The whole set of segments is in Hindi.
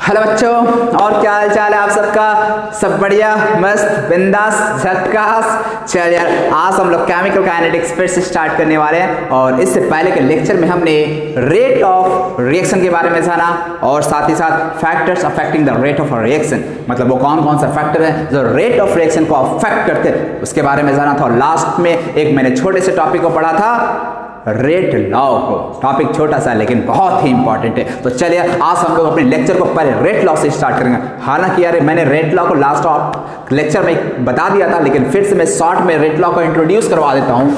हेलो बच्चों, और क्या हाल चाल है आप सबका? सब बढ़िया, मस्त, बिंदास, झक्कास। चल यार, आज हम लोग केमिकल काइनेटिक्स फिर से स्टार्ट करने वाले हैं। और इससे पहले के लेक्चर में हमने रेट ऑफ रिएक्शन के बारे में जाना और साथ ही साथ factors affecting the rate of reaction, मतलब वो कौन कौन सा फैक्टर है जो रेट ऑफ रिएक्शन को अफेक्ट करते हैं उसके बारे में जाना था। और लास्ट में एक मैंने छोटे से टॉपिक को पढ़ा था, रेट लॉ को। टॉपिक छोटा सा लेकिन बहुत ही इंपॉर्टेंट है। तो चलिए आज हम लोग अपने लेक्चर को पहले रेट लॉ से स्टार्ट करेंगे। हालांकि यार मैंने रेट लॉ को लास्ट लेक्चर में बता दिया था, लेकिन फिर से मैं शॉर्ट में रेट लॉ को इंट्रोड्यूस करवा देता हूँ।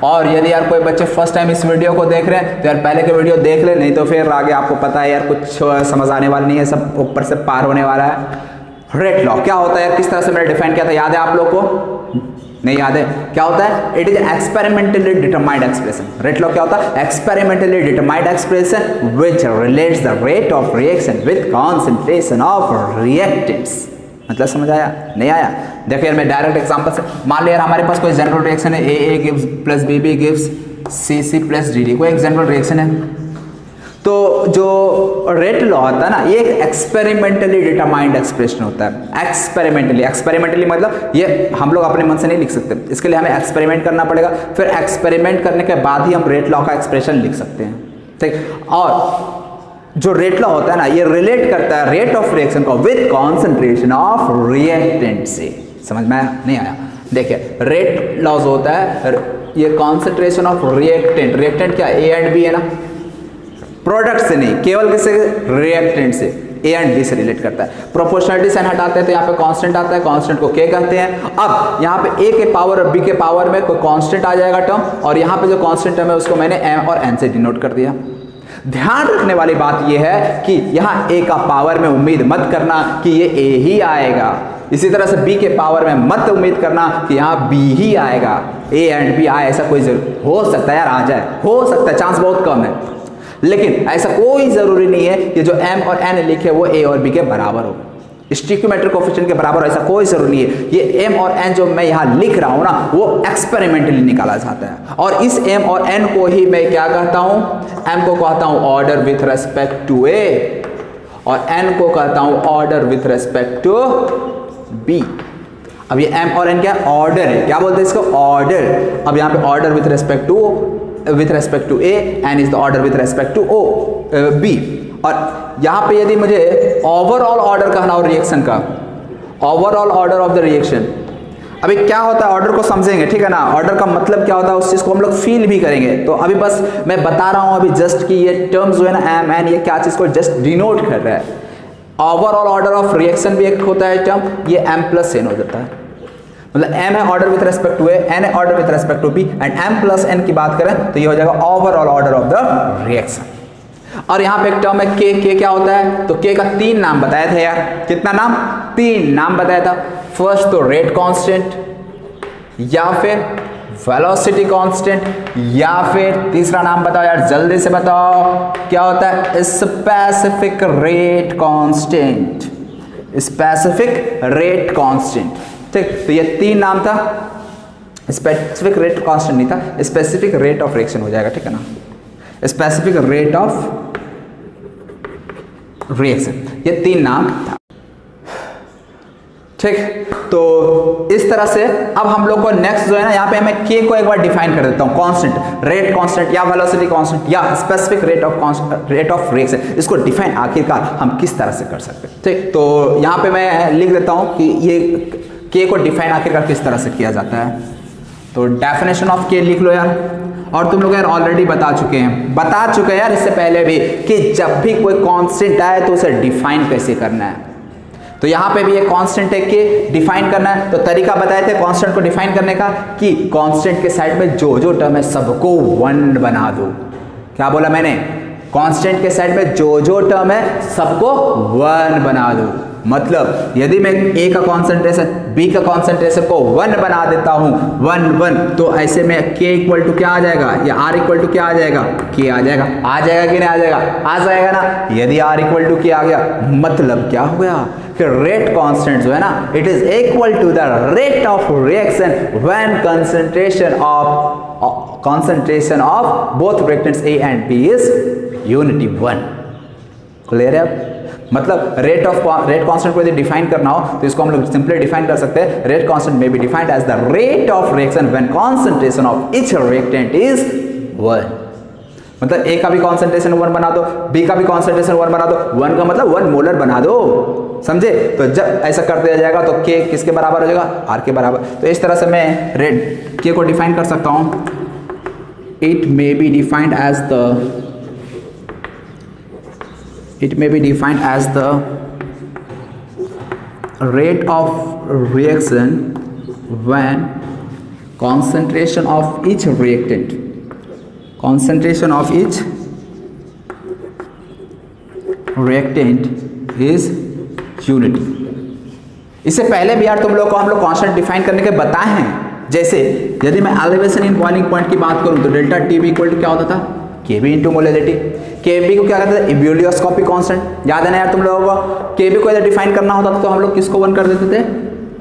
और यदि यार कोई बच्चे फर्स्ट टाइम इस वीडियो को देख रहे हैं तो यार पहले के वीडियो देख ले, नहीं तो फिर आगे आपको पता है यार कुछ समझ आने वाला नहीं है, सब ऊपर से पार होने वाला है। रेट लॉ क्या होता है यार, किस तरह से मैंने डिफाइन किया था, याद है आप लोग को? नहीं याद है? क्या होता है? It is experimentally determined expression. Rate law क्या होता है? Experimentally determined expression which relates the rate of reaction with concentration of reactants. मतलब समझ आया? नहीं आया? देखो यार मैं डायरेक्ट एग्जांपल से, मान लो यार हमारे पास कोई जनरल रिएक्शन है, A gives plus B gives C plus D, कोई एक जनरल रिएक्शन है। तो जो रेट लॉ होता है ना, ये एक एक्सपेरिमेंटली डिटरमाइंड एक्सप्रेशन होता है। एक्सपेरिमेंटली मतलब ये हम लोग अपने मन से नहीं लिख सकते, इसके लिए हमें एक्सपेरिमेंट करना पड़ेगा। फिर एक्सपेरिमेंट करने के बाद ही हम रेट लॉ का एक्सप्रेशन लिख सकते हैं, ठीक। और जो रेट लॉ होता है ना, ये रिलेट करता है रेट ऑफ रिएक्शन को विद कॉन्सेंट्रेशन ऑफ रिएक्टेंट से। समझ में नहीं आया? देखिए रेट लॉज होता है ये कॉन्सेंट्रेशन ऑफ रिएक्टेंट क्या ए एंड बी है ना, प्रोडक्ट से नहीं, केवल किससे? रिएक्टेंट से, ए एंड बी से रिलेट करता है। प्रोपोर्शनलिटी साइन हटाते हैं तो यहाँ पे कांस्टेंट आता है, कांस्टेंट को के कहते हैं। अब यहाँ पे ए के पावर और बी के पावर में कोई कांस्टेंट आ जाएगा टर्म, और यहाँ पे जो कांस्टेंट टर्म है उसको मैंने एम और एन से डिनोट कर दिया। ध्यान रखने वाली बात यह है कि यहाँ ए का पावर में उम्मीद मत करना कि ये ए ही आएगा, इसी तरह से बी के पावर में मत उम्मीद करना कि यहाँ बी ही आएगा। ए एंड बी आए ऐसा कोई जरूर हो सकता है यार, आ जाए, हो सकता है, चांस बहुत कम है, लेकिन ऐसा कोई जरूरी नहीं है कि जो m और n लिखे वो a और b के बराबर हो, स्टिक्योमेट्रिक कोएफिशिएंट के बराबर, ऐसा कोई जरूरी नहीं है। ये m और n जो मैं यहाँ लिख रहा हूँ ना, वो एक्सपेरिमेंटली निकाला जाता है। और इस m और n को ही मैं क्या कहता हूँ? m को कहता हूँ order with respect to a, और n को कहता हूँ order with respect to b। अब ये m और n क्या ऑर्डर है, क्या बोलते हैं इसको? ऑर्डर। अब यहाँ पे order with respect to A, and is the order with respect to B। और यहाँ पे यदि मुझे ओवरऑल ऑर्डर कहना हो रिएक्शन का, overall order of the reaction, अभी क्या होता है ऑर्डर को समझेंगे, ठीक है ना? ऑर्डर का मतलब क्या होता है उस चीज को हम लोग फील भी करेंगे। तो अभी बस मैं बता रहा हूँ अभी जस्ट कि ये टर्म्स जो है ना एम एन, ये क्या चीज को जस्ट डिनोट कर रहा है। ओवरऑल ऑर्डर ऑफ रिएक्शन भी एक होता है टर्म, ये m प्लस n हो जाता है। मतलब m है order with respect to a, n है order with respect to b, and m plus n की बात करें तो ये हो जाएगा overall order of the reaction. और यहाँ पे एक टर्म है k क्या होता है? तो k का 3 नाम बताया था यार। कितना नाम? 3 नाम बताया था। फर्स्ट तो रेट कांस्टेंट, या फिर वेलोसिटी कांस्टेंट, या फिर तीसरा नाम बताओ यार, जल्दी से बताओ क्या होता है? Specific rate constant, specific rate constant, ठीक। तो ये 3 नाम था। स्पेसिफिक रेट कांस्टेंट नहीं था, स्पेसिफिक रेट ऑफ रिएक्शन हो जाएगा, ठीक है ना? स्पेसिफिक रेट ऑफ रिएक्शन, ये 3 नाम था, ठीक। तो इस तरह से अब हम लोग को नेक्स्ट जो है ना, यहाँ पे मैं k को एक बार डिफाइन कर देता हूँ, कांस्टेंट, रेट कांस्टेंट या वेलोसिटी कांस्टेंट या स्पेसिफिक रेट ऑफ रिएक्शन, इसको डिफाइन आखिरकार हम किस तरह से कर सकते हैं, ठीक। तो यहाँ पे मैं लिख देता हूँ कि ये k को डिफाइन आखिरकार किस तरह से किया जाता है। तो डेफिनेशन ऑफ k लिख लो यार। और तुम लोग यार ऑलरेडी बता चुके हैं यार इससे पहले भी कि जब भी कोई कांस्टेंट आए तो उसे डिफाइन कैसे करना है। तो यहाँ पे भी एक कांस्टेंट है के डिफाइन करना है। तो तरीका बताए थे कांस्टेंट को डिफाइन करने का कि कांस्टेंट के साइड में जो जो टर्म है सबको 1 बना दो। क्या बोला मैंने? कांस्टेंट के साइड में जो जो टर्म है सबको 1 बना दो। मतलब यदि मैं a का कॉन्सेंट्रेशन b का कॉन्सेंट्रेशन को 1 बना देता हूं, 1 1, तो ऐसे में k इक्वल टू क्या आ जाएगा, या r इक्वल टू क्या आ जाएगा? k आ जाएगा। आ जाएगा कि नहीं आ जाएगा? आ जाएगा ना। यदि r इक्वल टू k आ गया मतलब क्या हो गया कि रेट कांस्टेंट जो है ना, it is equal to the rate of reaction when concentration of both reactants A and B is unity 1। Clear है? मतलब रेट कांस्टेंट को यदि डिफाइन करना हो तो इसको हम लोग सिंपली डिफाइन कर सकते हैं, रेट कांस्टेंट में be defined as the rate of reaction when concentration of each reactant is 1। मतलब ए का भी कॉन्सेंट्रेशन 1 बना दो, बी का भी कॉन्सेंट्रेशन 1 बना दो, 1 का मतलब 1 मोलर बना दो, समझे? तो जब ऐसा कर दिया जाएगा तो के किसके बराबर हो जाएगा? आर के बराबर। तो इस तरह से मैं रेट के को डिफाइन कर सकता हूं, it may be defined as the rate of reaction when concentration of each reactant is unity। इससे पहले भी यार तुम लोग को हम लोग कांस्टेंट डिफाइन करने के बताए हैं। जैसे यदि मैं एलिवेशन इन बॉइलिंग पॉइंट की बात करूं तो delta T B equal to क्या होता था? K B into molality. K B को क्या कहते थे? Ebullioscopic constant. याद है ना यार तुम लोगों को? के बी को यदि डिफाइन करना होता था तो हम लोग किसको 1 कर देते थे?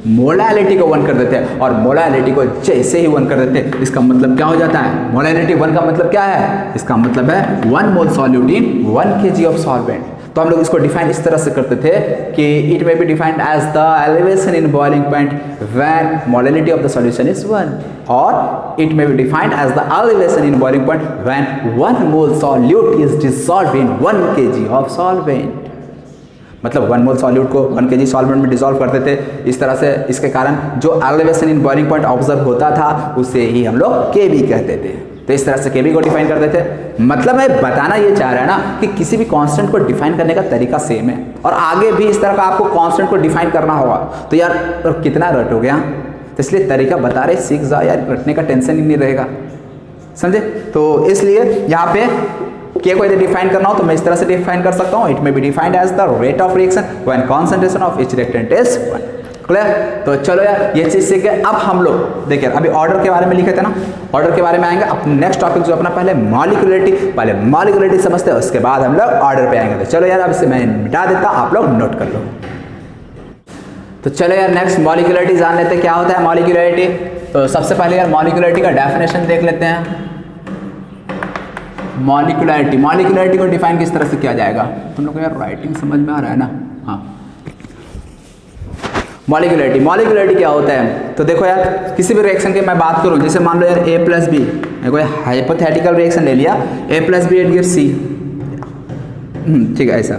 मोलैलिटी को 1 कर देते हैं। और मोलैलिटी को जैसे ही 1 कर देते हैं इसका मतलब क्या हो जाता है? मोलैलिटी 1 का मतलब क्या है? इसका मतलब है 1 mole solute in 1 kg of solvent. तो हम लोग इसको डिफाइन इस तरह से करते थे कि it may be defined as the elevation in boiling point when molality of the solution is 1, और it may be defined as the elevation in boiling point when 1 mole solute is dissolved in 1 kg of solvent. मतलब 1 मोल सॉल्यूट को 1 kg सॉल्वेंट में डिसॉल्व करते थे। इस तरह से इसके कारण जो elevation in boiling point observe होता था उसे ही हम लोग केबी कहते थे। तो इस तरह से केबी को डिफाइन करते थे। मतलब मैं बताना ये चाह रहा है ना कि किसी भी कांस्टेंट को डिफाइन करने का तरीका सेम है, और आगे भी इस तरह का आपको कांस्टेंट को डिफाइन करना होगा। तो यार तो कितना रट हो गया, तो इसलिए तरीका बता रहे, सीख जाओ यार, रटने का टेंशन ही नहीं रहेगा, समझे? तो इसलिए यहाँ पे के को यदि डिफाइन करना हो तो मैं इस तरह से डिफाइन कर सकता हूँ, it may be defined as the rate of reaction when concentration of each reactant is 1। Clear? तो चलो यार ये चीज सीख गए। अब हम लोग देखिए अभी ऑर्डर के बारे में लिखे थे ना, ऑर्डर के बारे में आएंगे। अब नेक्स्ट टॉपिक जो अपना पहले मॉलिक्यूलरिटी समझते हैं, उसके बाद हम लोग ऑर्डर पे आएंगे। तो चलो यार अब इसे मैं मिटा देता, आप लोग नोट कर लो। तो चलो यार नेक्स्ट मॉलिक्यूलरिटी जान लेते हैं क्या होता है मॉलिक्यूलरिटी। तो सबसे पहले यार मॉलिक्यूलरिटी का डेफिनेशन देख लेते हैं। मॉलिक्यूलरिटी को डिफाइन किस तरह से किया जाएगा? तुम लोग को यार राइटिंग समझ में आ रहा है ना? हाँ, मॉलिक्यूलरिटी क्या होता है? तो देखो यार किसी भी रिएक्शन की मैं बात करूं, जैसे मान लो यार A प्लस बी, कोई हाइपोथेटिकल रिएक्शन ले लिया, A plus B it gives C, ठीक है ऐसा।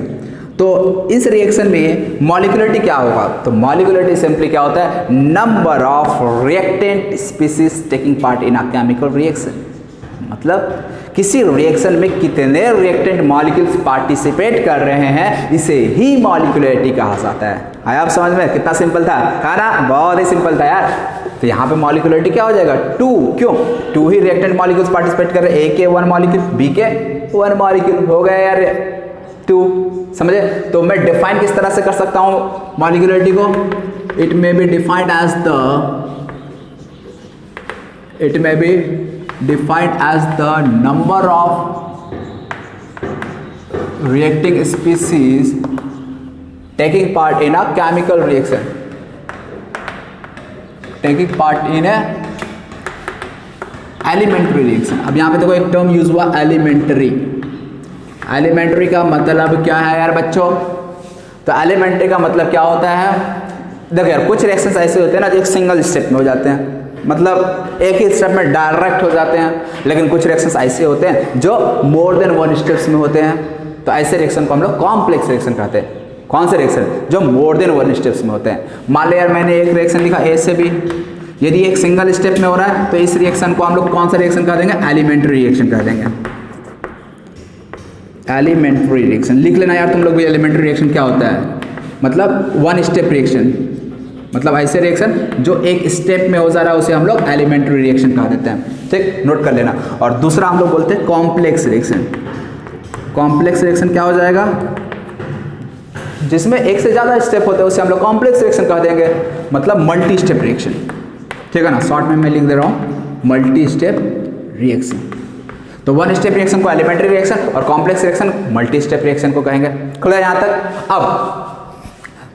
तो इस रिएक्शन में मॉलिक्यूलरिटी क्या होगा? तो मॉलिक्यूलरिटी सिंपली क्या होता है? Number of reactant species taking part in a chemical reaction. मतलब किसी रिएक्शन में कितने रिएक्टेंट मॉलिक्यूल्स पार्टिसिपेट कर रहे हैं, इसे ही मॉलिक्यूलरिटी कहा जाता है। आया आप समझ में? कितना सिंपल था, कहा ना? बहुत ही सिंपल था यार। तो यहाँ पे मॉलिक्यूलरिटी क्या हो जाएगा? 2। क्यों? 2 ही रिएक्टेंट मॉलिक्यूल्स पार्टिसिपेट कर रहे हैं, A के 1 मॉलिक्यूल, B के 1 मॉलिक्यूल, हो गया यार 2, समझे? तो मैं डिफाइन किस तरह से कर सकता हूँ मॉलिक्यूलरिटी को? It may be defined as the number of reacting species taking part in a chemical reaction, taking part in a elementary reaction। अब यहाँ पे देखो एक टर्म यूज हुआ एलिमेंट्री। एलिमेंट्री का मतलब क्या है यार बच्चों? तो एलिमेंट्री का मतलब क्या होता है? देखो यार कुछ रिएक्शंस ऐसे होते हैं ना जो एक सिंगल स्टेप में हो जाते हैं, मतलब एक ही स्टेप में डायरेक्ट हो जाते हैं, लेकिन कुछ रिएक्शंस ऐसे होते हैं जो मोर देन 1 स्टेप्स में होते हैं। तो ऐसे रिएक्शन को हम लोग कॉम्प्लेक्स रिएक्शन कहते हैं। कौन से रिएक्शन? जो मोर देन 1 स्टेप्स में होते हैं। मान लो यार मैंने एक रिएक्शन लिखा A से B, यदि एक सिंगल स्टेप में हो रहा है तो इस रिएक्शन को हम लोग कौन सा रिएक्शन कह देंगे? एलिमेंट्री रिएक्शन कह देंगे। एलिमेंट्री रिएक्शन लिख लेना यार तुम लोग भी। एलिमेंट्री रिएक्शन क्या होता है? मतलब 1 स्टेप रिएक्शन, मतलब ऐसे रिएक्शन जो एक स्टेप में हो जा रहा है उसे हम लोग एलिमेंट्री रिएक्शन कहा देते हैं, ठीक? नोट कर लेना। और दूसरा हम लोग बोलते हैं कॉम्प्लेक्स रिएक्शन। कॉम्प्लेक्स रिएक्शन क्या हो जाएगा? जिसमें एक से ज़्यादा स्टेप होते हैं उसे हम लोग कॉम्प्लेक्स रिएक्शन कह देंगे, मतलब मल्टी स्टेप रिएक्शन, ठीक है ना? शॉर्ट में मैं लिख दे रहा हूँ मल्टी स्टेप रिएक्शन। तो 1 स्टेप रिएक्शन को एलिमेंट्री रिएक्शन और complex reaction multi step reaction को कहेंगे। क्लियर यहाँ तक? अब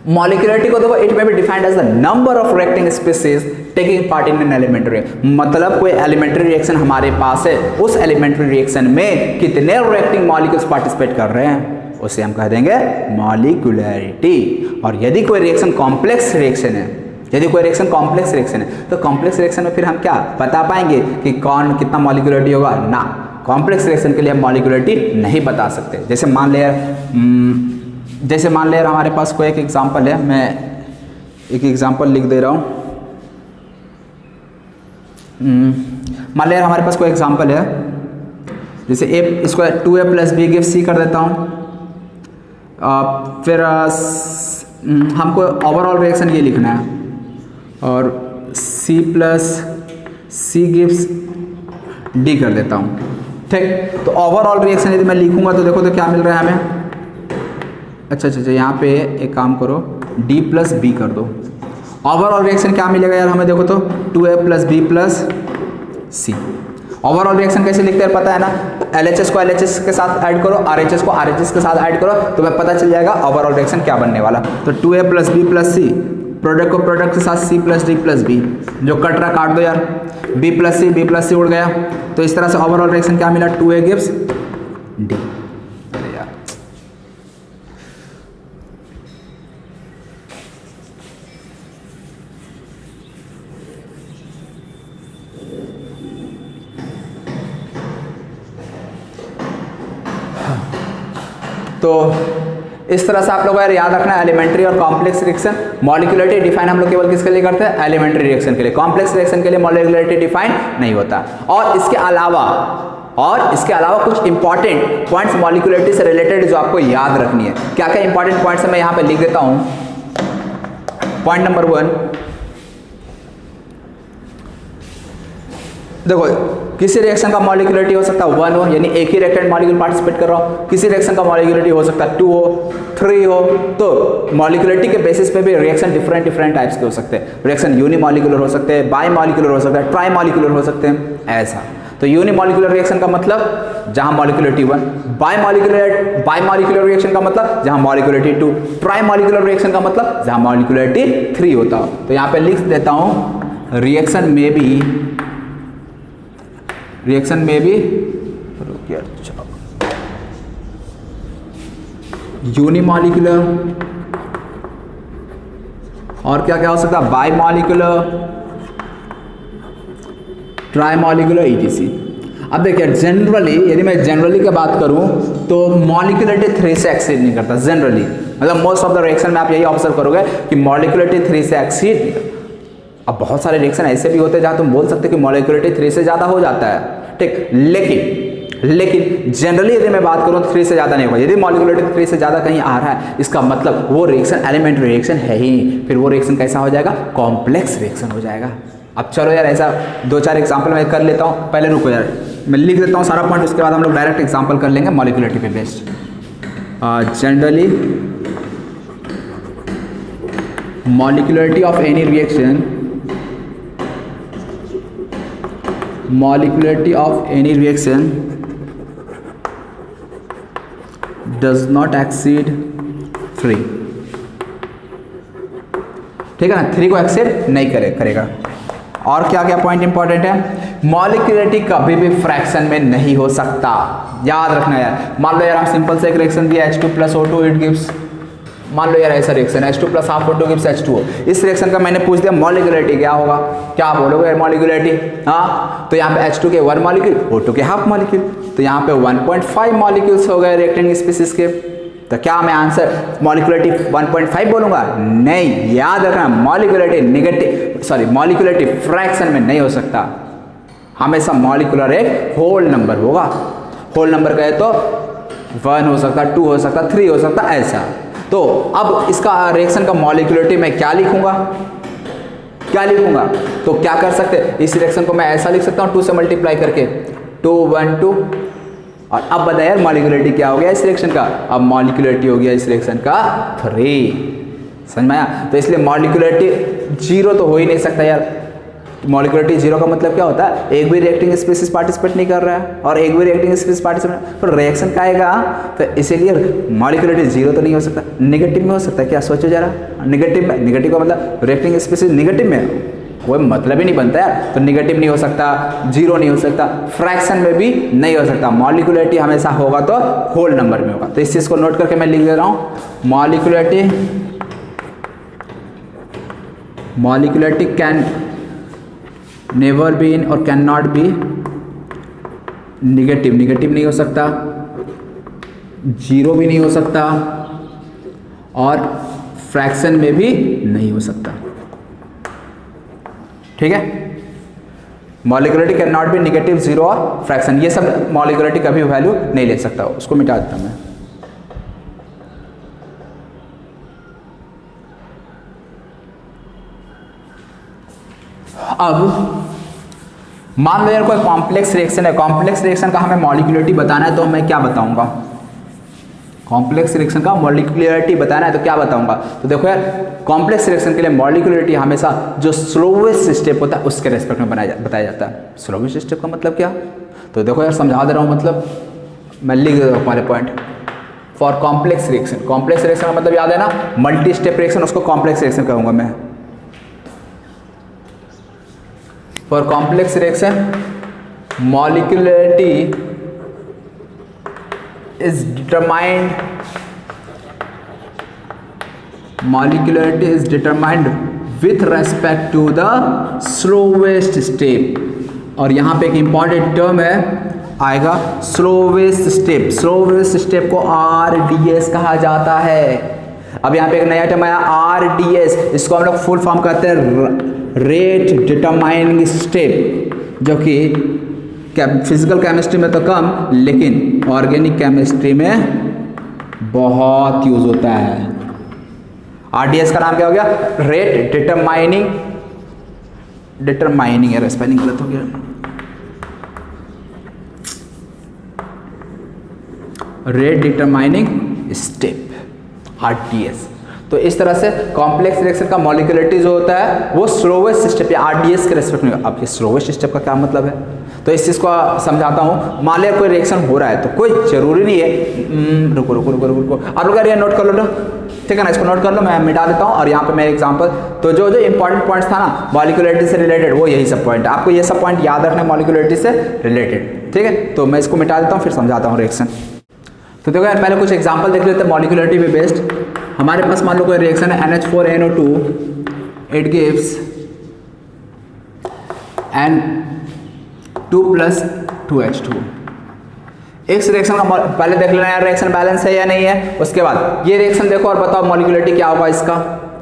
मॉलिक्यूलरिटी को देखो, it may be defined as the number of reacting species taking part in an elementary. मतलब कोई एलिमेंट्री रिएक्शन हमारे पास है, उस एलिमेंट्री रिएक्शन में कितने रिएक्टिंग मॉलिक्यूल्स पार्टिसिपेट कर रहे हैं उसे हम कह देंगे मॉलिक्यूलरिटी। और यदि कोई रिएक्शन कॉम्प्लेक्स रिएक्शन है, यदि कोई रिएक्शन कॉम्प्लेक्स रिएक्शन है, तो कॉम्प्लेक्स रिएक्शन में फिर हम क्या बता पाएंगे कि कौन कितना मॉलिक्यूलरिटी होगा? ना, कॉम्प्लेक्स रिएक्शन के लिए हम मॉलिक्यूलरिटी नहीं बता सकते। जैसे मान ले यार हमारे पास कोई एक एग्जांपल है, मैं एक एग्जांपल लिख दे रहा हूँ। मान ले यार हमारे पास कोई एग्जांपल है, जैसे a square 2a + b give c कर देता हूँ। फिर हमको ओवरऑल रिएक्शन ये लिखना है, और c + c गिव्स d कर देता हूँ। ठीक, तो ओवरऑल रिएक्शन यदि मैं लिखूंगा तो देखो तो क्या मिल रहा है हमें? अच्छा, यहाँ पे एक काम करो, d + b कर दो। ओवरऑल रिएक्शन क्या मिलेगा यार हमें? देखो तो 2a + b + c। Overall reaction कैसे लिखते हैं पता है ना? LHS को LHS के साथ ऐड करो, RHS को RHS के साथ ऐड करो, तो मैं पता चल जाएगा ओवरऑल रिएक्शन क्या बनने वाला। तो 2a + b + c, प्रोडक्ट को प्रोडक्ट के साथ c + d + b, जो कट रहा काट दो यार, b + c उड़ गया। तो इस तरह से ओवरऑल रिएक्शन क्या मिला? 2a gives d। अरे यार, तो इस तरह से आप लोग यार याद रखना, एलिमेंट्री और कॉम्प्लेक्स रिएक्शन। मॉलिक्यूलरिटी डिफाइन हम लोग केवल किसके लिए करते हैं? एलिमेंट्री रिएक्शन के लिए। कॉम्प्लेक्स रिएक्शन के लिए मॉलिक्यूलरिटी डिफाइन नहीं होता। और इसके अलावा कुछ इंपॉर्टेंट पॉइंट्स मॉलिक्यूलरिटी से रिलेटेड जो आपको याद रखनी है। क्या क्या इंपॉर्टेंट पॉइंट्स है मैं यहाँ पे लिख देता हूँ। पॉइंट नंबर 1, देखो किसी रिएक्शन का मॉलिक्यूलरिटी हो सकता है 1 हो, यानी एक ही रिएक्टेंट मॉलिक्यूल पार्टिसिपेट कर रहा हो। किसी रिएक्शन का मॉलिक्यूलरिटी हो सकता है 2 हो, 3 हो। तो मॉलिक्यूलरिटी के बेसिस पे भी रिएक्शन डिफरेंट टाइप्स के हो सकते हैं। रिएक्शन यूनिमॉलिक्यूलर हो सकते हैं, बाई मॉलिक्यूलर हो सकता है, ट्राई मॉलिक्यूलर हो सकते हैं, ऐसा। तो यूनिमॉलिक्यूलर रिएक्शन का मतलब जहां मॉलिक्यूलरिटी 1, बाई मॉलिक्यूलर रिएक्शन का मतलब जहां मॉलिक्यूलरिटी 2, ट्राई मॉलिक्यूलर रिएक्शन का मतलब जहां मॉलिक्यूलरिटी 3 होता हो। तो यहाँ पे लिख देता हूं, रिएक्शन में भी यूनिमॉलिक्यूलर, और क्या क्या हो सकता है? By molecular, try molecular, ETC। अब देखिए जनरली, यदि मैं जनरली की बात करूं तो मॉलिक्यूलरिटी 3 से एक्सीड नहीं करता जनरली। मतलब मोस्ट ऑफ द रिएक्शन में आप यही ऑब्जर्व करोगे कि मॉलिक्यूलरिटी 3 से एक्सीड नहीं करता। अब बहुत सारे रिएक्शन ऐसे भी होते हैं जहां तुम बोल सकते हो कि मॉलिक्यूलरिटी 3 से ज़्यादा हो जाता है, ठीक, लेकिन जनरली यदि मैं बात करूं तो 3 से ज़्यादा नहीं होगा। यदि मॉलिक्यूलरिटी 3 से ज़्यादा कहीं आ रहा है, इसका मतलब वो रिएक्शन एलिमेंट्री रिएक्शन है ही नहीं, फिर वो रिएक्शन कैसा हो जाएगा? कॉम्प्लेक्स रिएक्शन हो जाएगा। अब चलो यार ऐसा 2-4 एग्जाम्पल मैं कर लेता हूँ। पहले रुको यार, मैं लिख देता हूँ सारा पॉइंट, उसके बाद हम लोग डायरेक्ट एग्जाम्पल कर लेंगे मॉलिक्यूलरिटी पे based. Generally molecularity of any reaction, does not exceed 3। ठीक है ना, 3 को एक्सेड नहीं करेगा। और क्या क्या पॉइंट इंपॉर्टेंट है? मॉलिक्यूलरिटी कभी भी फ्रैक्शन में नहीं हो सकता, याद रखना यार। मान लो यार हम सिंपल से एक रिएक्शन दिया H2 + O2, इट गिव्स, मान लो यार ऐसा reaction H2 + ½ O2 gives H2O। इस रिएक्शन का मैंने पूछ दिया मॉलिक्यूलरिटी क्या होगा, क्या बोलोगे यार मॉलिक्यूलरिटी? हाँ, तो यहाँ पे H2 के 1 मॉलिक्यूल, O2 के ½ मॉलिक्यूल, तो यहाँ पे 1.5 मॉलिक्यूल्स हो गए रिएक्टेंट स्पीसीज के। तो क्या मैं आंसर मॉलिक्यूलरिटी 1.5 बोलूंगा? नहीं, याद रखना मॉलिक्यूलरिटी फ्रैक्शन में नहीं हो सकता। हमेशा मॉलिक्यूलर एक होल नंबर होगा। होल नंबर कहे तो 1 हो सकता, 2 हो सकता, 3 हो सकता, ऐसा। तो अब इसका रिएक्शन का मॉलिक्यूलरिटी मैं क्या लिखूंगा? तो क्या कर सकते हैं, इस रिएक्शन को मैं ऐसा लिख सकता हूँ 2 से मल्टीप्लाई करके, 2 1 2। और अब बताया यार मॉलिक्यूलरिटी क्या हो गया इस रिएक्शन का? अब मॉलिक्यूलरिटी हो गया इस रिएक्शन का 3। समझ में आया? तो इसलिए मॉलिक्यूलरिटी 0 तो हो ही नहीं सकता यार। मॉलिक्यूलरिटी 0 का मतलब क्या होता है? एक भी रिएक्टिंग स्पीसीज पार्टिसिपेट नहीं कर रहा है, और एक भी रिएक्टिंग स्पीसीज पार्टिसिपेट, तो रिएक्शन का आएगा। तो इसीलिए मॉलिक्यूलरिटी 0 तो नहीं हो सकता, नेगेटिव में हो सकता है क्या? सोचो जरा, नेगेटिव का मतलब रिएक्टिंग स्पीसीज नेगेटिव में कोई मतलब ही नहीं बनता यार। तो निगेटिव नहीं हो सकता, जीरो नहीं हो सकता, फ्रैक्शन में भी नहीं हो सकता। मॉलिक्युलरिटी हमेशा होगा तो होल नंबर में होगा। तो इस चीज़ को नोट करके मैं लिख दे रहा हूँ, मॉलिक्युलरिटी कैन नेवर बी इन और कैन नॉट बी निगेटिव नहीं हो सकता, जीरो भी नहीं हो सकता और फ्रैक्शन में भी नहीं हो सकता। ठीक है, molecularity can not be negative, zero और फ्रैक्शन, ये सब मॉलिक्युलरिटी कभी वैल्यू नहीं ले सकता, उसको मिटा देता मैं। अब मान लो यार कोई कॉम्प्लेक्स रिएक्शन है, कॉम्प्लेक्स रिएक्शन का हमें मॉलिक्युलरिटी बताना है तो मैं क्या बताऊंगा, कॉम्प्लेक्स रिएक्शन का मॉलिक्युलरिटी बताना है तो क्या बताऊंगा। तो देखो यार, कॉम्प्लेक्स रिएक्शन के लिए मॉलिक्युलरिटी हमेशा जो स्लोवेस्ट स्टेप होता है उसके रेस्पेक्ट में बताया जाता है। स्लोवेस्ट स्टेप का मतलब क्या, तो देखो यार समझा दे रहा हूँ, मतलब मैं लिख दे रहा हूँ हमारे point. For complex reaction, complex reaction का मतलब याद है ना, मल्टी स्टेप रिएक्शन, उसको कॉम्प्लेक्स रिएक्शन कहूँगा मैं। For complex reaction molecularity is determined with respect to the slowest step। और यहाँ पे एक इंपॉर्टेंट टर्म है आएगा, स्लोवेस्ट स्टेप। स्लोवेस्ट स्टेप को RDS कहा जाता है। अब यहाँ पे एक नया टर्म आया RDS, इसको हम लोग फुल फॉर्म कहते हैं रेट डिटरमाइनिंग स्टेप, जो कि फिजिकल केमिस्ट्री में तो कम लेकिन ऑर्गेनिक केमिस्ट्री में बहुत यूज होता है। RDS का नाम क्या हो गया, रेट डिटरमाइनिंग यार स्पेलिंग गलत हो गया, रेट डिटरमाइनिंग स्टेप RDS। तो इस तरह से कॉम्प्लेक्स रिएक्शन का मॉलिक्युलरिटी जो होता है वो स्लोवेस्ट स्टेप या RDS के रेस्पेक्ट में। अब ये स्लोवेस्ट स्टेप का क्या मतलब है, तो इस चीज़ को समझाता हूँ। मान लिया कोई रिएक्शन हो रहा है तो कोई जरूरी नहीं है, रुको आप लोग ये नोट कर लो, ठीक है ना, इसको नोट कर लो, मैं मिटा देता हूँ। और यहाँ पे मैं एग्जांपल, तो जो इंपॉर्टेंट पॉइंट्स था ना मॉलिक्युलरिटी से रिलेटेड, वो यही सब पॉइंट, आपको ये सब पॉइंट याद रखना है मॉलिक्युलरिटी से रिलेटेड। ठीक है, तो मैं इसको मिटा देता हूँ फिर समझाता हूँ रिएक्शन। तो देखो यार पहले कुछ एग्जाम्पल देख लेते हैं मॉलिक्युलरिटी पे बेस्ड। हमारे पास मान लो कोई रिएक्शन है NH4NO2, it gives N2 + 2H2। इस रिएक्शन का पहले देख लेना यार रिएक्शन बैलेंस है या नहीं है। उसके बाद ये रिएक्शन देखो और बताओ मॉलिक्युलरिटी क्या होगा इसका।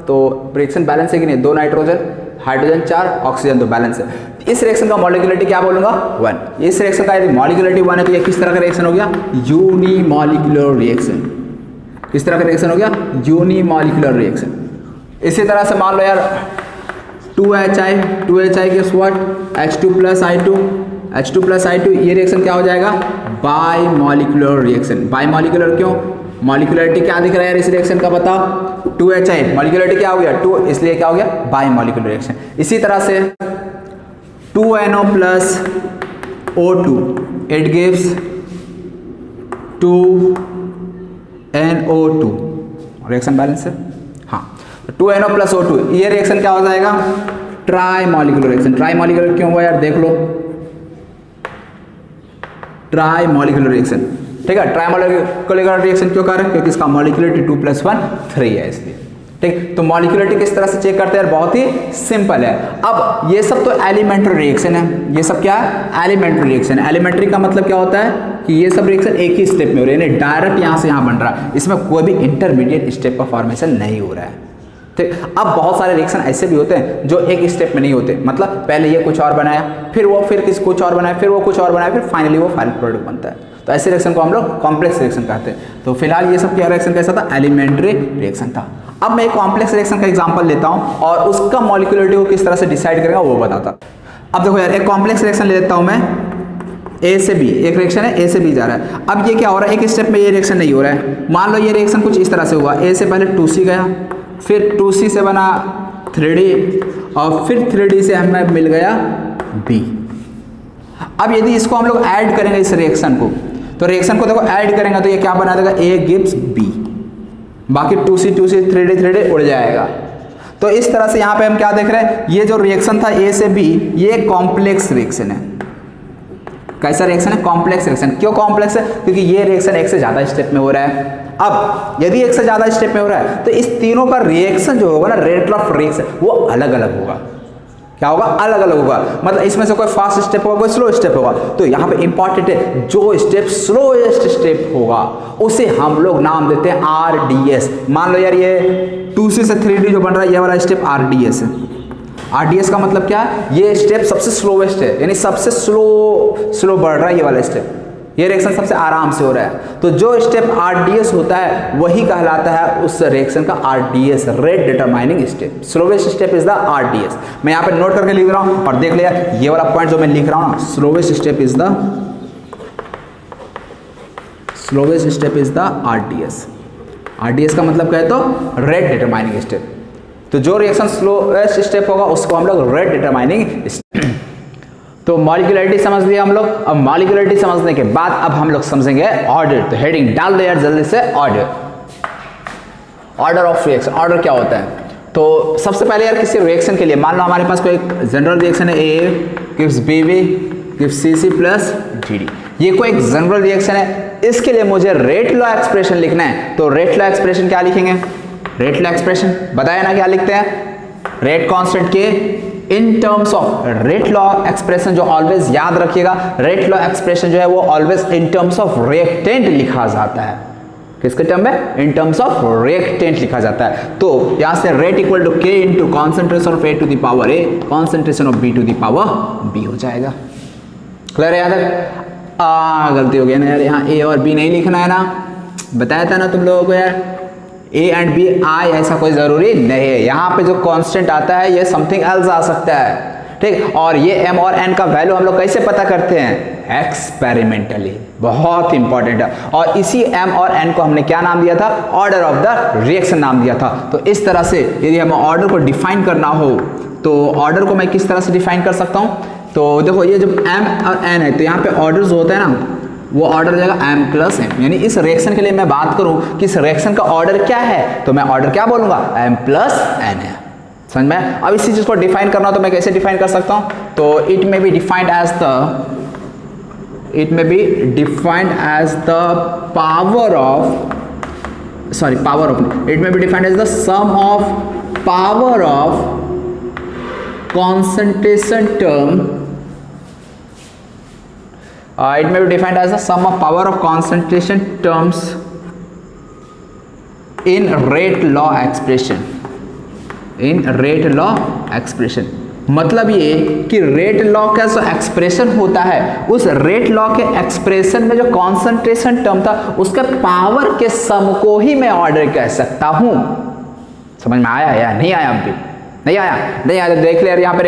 तो रिएक्शन बैलेंस है कि नहीं, 2 नाइट्रोजन, हाइड्रोजन 4, ऑक्सीजन 2 बैलेंस है। इस रिएक्शन का मॉलिक्युलरिटी क्या बोलूंगा 1। इस रिएक्शन का यदि मॉलिक्युलरिटी 1 है तो ये किस तरह का रिएक्शन हो गया, यूनिमॉलिक्युलर रिएक्शन। किस तरह का रिएक्शन हो गया, यूनिमॉलिक्युलर रिएक्शन। इसी तरह से मान लो यार 2HI के स्वाट H2 + I2, ये रिएक्शन क्या हो जाएगा, by molecular reaction. By molecular क्यों, मॉलिक्युलरिटी क्या दिख रहा है यार इस रिएक्शन का बताओ, 2HI, मॉलिक्युलरिटी क्या हो गया 2, इसलिए क्या हो गया बाई मॉलिक्युलर रिएक्शन। इसी तरह से 2NO + O2, it gives 2NO2, reaction balance है। हाँ, 2NO + O2, ये रिएक्शन क्या हो जाएगा, try molecular reaction. Try molecular क्यों हुआ यार देख लो, ट्राई मॉलिक्युलर रिएक्शन। ठीक है, ट्राई मॉलिक्युलर रिएक्शन क्यों कर रहे हैं, क्योंकि इसका मॉलिक्युलरिटी 2 + 1 3 है इसलिए। ठीक, तो मॉलिक्युलरिटी किस तरह से चेक करते हैं, बहुत ही सिंपल है। अब ये सब तो एलिमेंट्री रिएक्शन है, ये सब क्या है, एलिमेंट्री रिएक्शन। एलिमेंट्री का मतलब क्या होता है कि ये सब रिएक्शन एक ही स्टेप में हो रहे हैं, डायरेक्ट यहाँ से यहाँ बन रहा है, इसमें कोई भी इंटरमीडिएट स्टेप का फॉर्मेशन नहीं हो रहा है। ठीक, अब बहुत सारे रिएक्शन ऐसे भी होते हैं जो एक स्टेप में नहीं होते, मतलब पहले ये कुछ और बनाया, फिर वो फिर कुछ और बनाया, फिर वो कुछ और बनाया, फिर फाइनली वो फाइनल प्रोडक्ट बनता है। तो ऐसे रिएक्शन को हम लोग कॉम्प्लेक्स रिएक्शन कहते हैं। तो फिलहाल ये सब क्या रिएक्शन कैसा था, एलिमेंट्री रिएक्शन था। अब मैं एक कॉम्प्लेक्स रिएक्शन का एग्जांपल लेता हूं और उसका मॉलिक्युलरिटी को किस तरह से डिसाइड करेगा वो बताता। अब देखो यार एक कॉम्प्लेक्स रिएक्शन ले लेता हूं मैं, A से B, एक रिएक्शन है A से B जा रहा है। अब ये क्या हो रहा है, एक स्टेप में ये रिएक्शन नहीं हो रहा है। मान लो ये रिएक्शन कुछ इस तरह से हुआ, A से पहले 2C गया, फिर 2C से बना 3D और फिर 3D से हमें मिल गया B। अब यदि इसको हम लोग ऐड करेंगे इस रिएक्शन को, तो रिएक्शन को देखो ऐड करेंगे तो ये क्या बना देगा, A gives B, बाकी 2C 3D उड़ जाएगा। तो इस तरह से यहाँ पे हम क्या देख रहे हैं, ये जो रिएक्शन था ए से बी, ये कॉम्प्लेक्स रिएक्शन है। कैसा रिएक्शन है? Complex reaction. क्यों कॉम्प्लेक्स है? क्योंकि ये रिएक्शन एक से ज्यादा स्टेप में हो रहा है। अब यदि एक से ज्यादा स्टेप में हो रहा है तो इस तीनों का रिएक्शन जो होगा ना, रेट ऑफ रिएक्शन, वो अलग अलग होगा। क्या होगा? अलग अलग होगा। मतलब इसमें से कोई फास्ट स्टेप होगा, कोई स्लो स्टेप होगा। तो यहाँ पे इंपॉर्टेंट है, जो स्टेप स्लोएस्ट स्टेप होगा उसे हम लोग नाम देते हैं RDS। मान लो यार ये 2C से 3D जो बन रहा है, ये वाला स्टेप RDS है। RDS का मतलब क्या है? ये स्टेप सबसे स्लोएस्ट है, यानी सबसे स्लो बढ़ रहा है ये वाला स्टेप। ये रिएक्शन सबसे आराम से हो रहा है। तो जो स्टेप RDS होता है वही कहलाता है उस रिएक्शन का RDS, rate determining step. Slowest step is the RDS। मैं यहाँ पे नोट करके लिख रहा हूँ और देख लिया ये वाला पॉइंट जो मैं लिख रहा हूँ ना, slowest step is the RDS। RDS का मतलब क्या है? तो रेट डिटरमाइनिंग स्टेप। तो जो रिएक्शन स्लोवेस्ट स्टेप होगा उसको हम लोग रेट डिटरमाइनिंग स्टेप। तो मॉलिक्यूलरिटी समझ लिया हम लोग। अब मॉलिक्यूलरिटी समझने के बाद अब हम लोग समझेंगे ऑर्डर। तो हेडिंग डाल दो यार जल्दी से, ऑर्डर ऑफ रिएक्शन। ऑर्डर क्या होता है? तो सबसे पहले यार किसी रिएक्शन के लिए मान लो हमारे पास कोई एक जनरल रिएक्शन है, A gives BB gives CC plus GD। ये कोई एक जनरल रिएक्शन है, इसके लिए मुझे रेट लॉ एक्सप्रेशन लिखना है। तो रेट लॉ एक्सप्रेशन क्या लिखेंगे? रेट लॉ एक्सप्रेशन बताया ना क्या लिखते हैं? रेट कांस्टेंट के in terms of rate law expression, जो ऑलवेज याद रखिएगा, रेट लॉ एक्सप्रेशन जो है वो always in terms of reactant लिखा जाता है। किसके टर्म में? इन टर्म्स ऑफ रिएक्टेंट लिखा जाता है। तो यहां से rate equal to K into concentration of A to the power A, concentration of B to the power B हो जाएगा। क्लियर है? याद है? गलती हो गई ना यार, यहाँ A और B नहीं लिखना है ना, बताया था ना तुम लोगों को यार। A एंड B आए ऐसा कोई जरूरी नहीं है। यहाँ पे जो कांस्टेंट आता है ये समथिंग एल्स आ सकता है, ठीक। और ये M और N का वैल्यू हम लोग कैसे पता करते हैं? एक्सपेरिमेंटली। बहुत इंपॉर्टेंट है। और इसी M और N को हमने क्या नाम दिया था? ऑर्डर ऑफ द रिएक्शन नाम दिया था। तो इस तरह से यदि हमें ऑर्डर को डिफाइन करना हो तो ऑर्डर को मैं किस तरह से डिफाइन कर सकता हूँ? तो देखो ये जब M और N है तो यहाँ पे ऑर्डर जो होता है ना, वो ऑर्डर हो जाएगा M प्लस N। यानी इस रिएक्शन के लिए मैं बात करूं कि इस रिएक्शन का ऑर्डर क्या है, तो मैं ऑर्डर क्या बोलूंगा? M प्लस N है। समझ में? अब इसी चीज को डिफाइन करना हो तो मैं कैसे डिफाइन कर सकता हूं? तो it may be defined as the power of concentration term, it may be defined as the sum of power of concentration terms in rate law expression। मतलब ये कि रेट लॉ का जो एक्सप्रेशन होता है, उस रेट लॉ के एक्सप्रेशन में जो कॉन्सेंट्रेशन टर्म था उसके पावर के सम को ही मैं ऑर्डर कह सकता हूं। समझ में आया या नहीं आया? अभी नहीं आया तो देख लिया यहाँ पे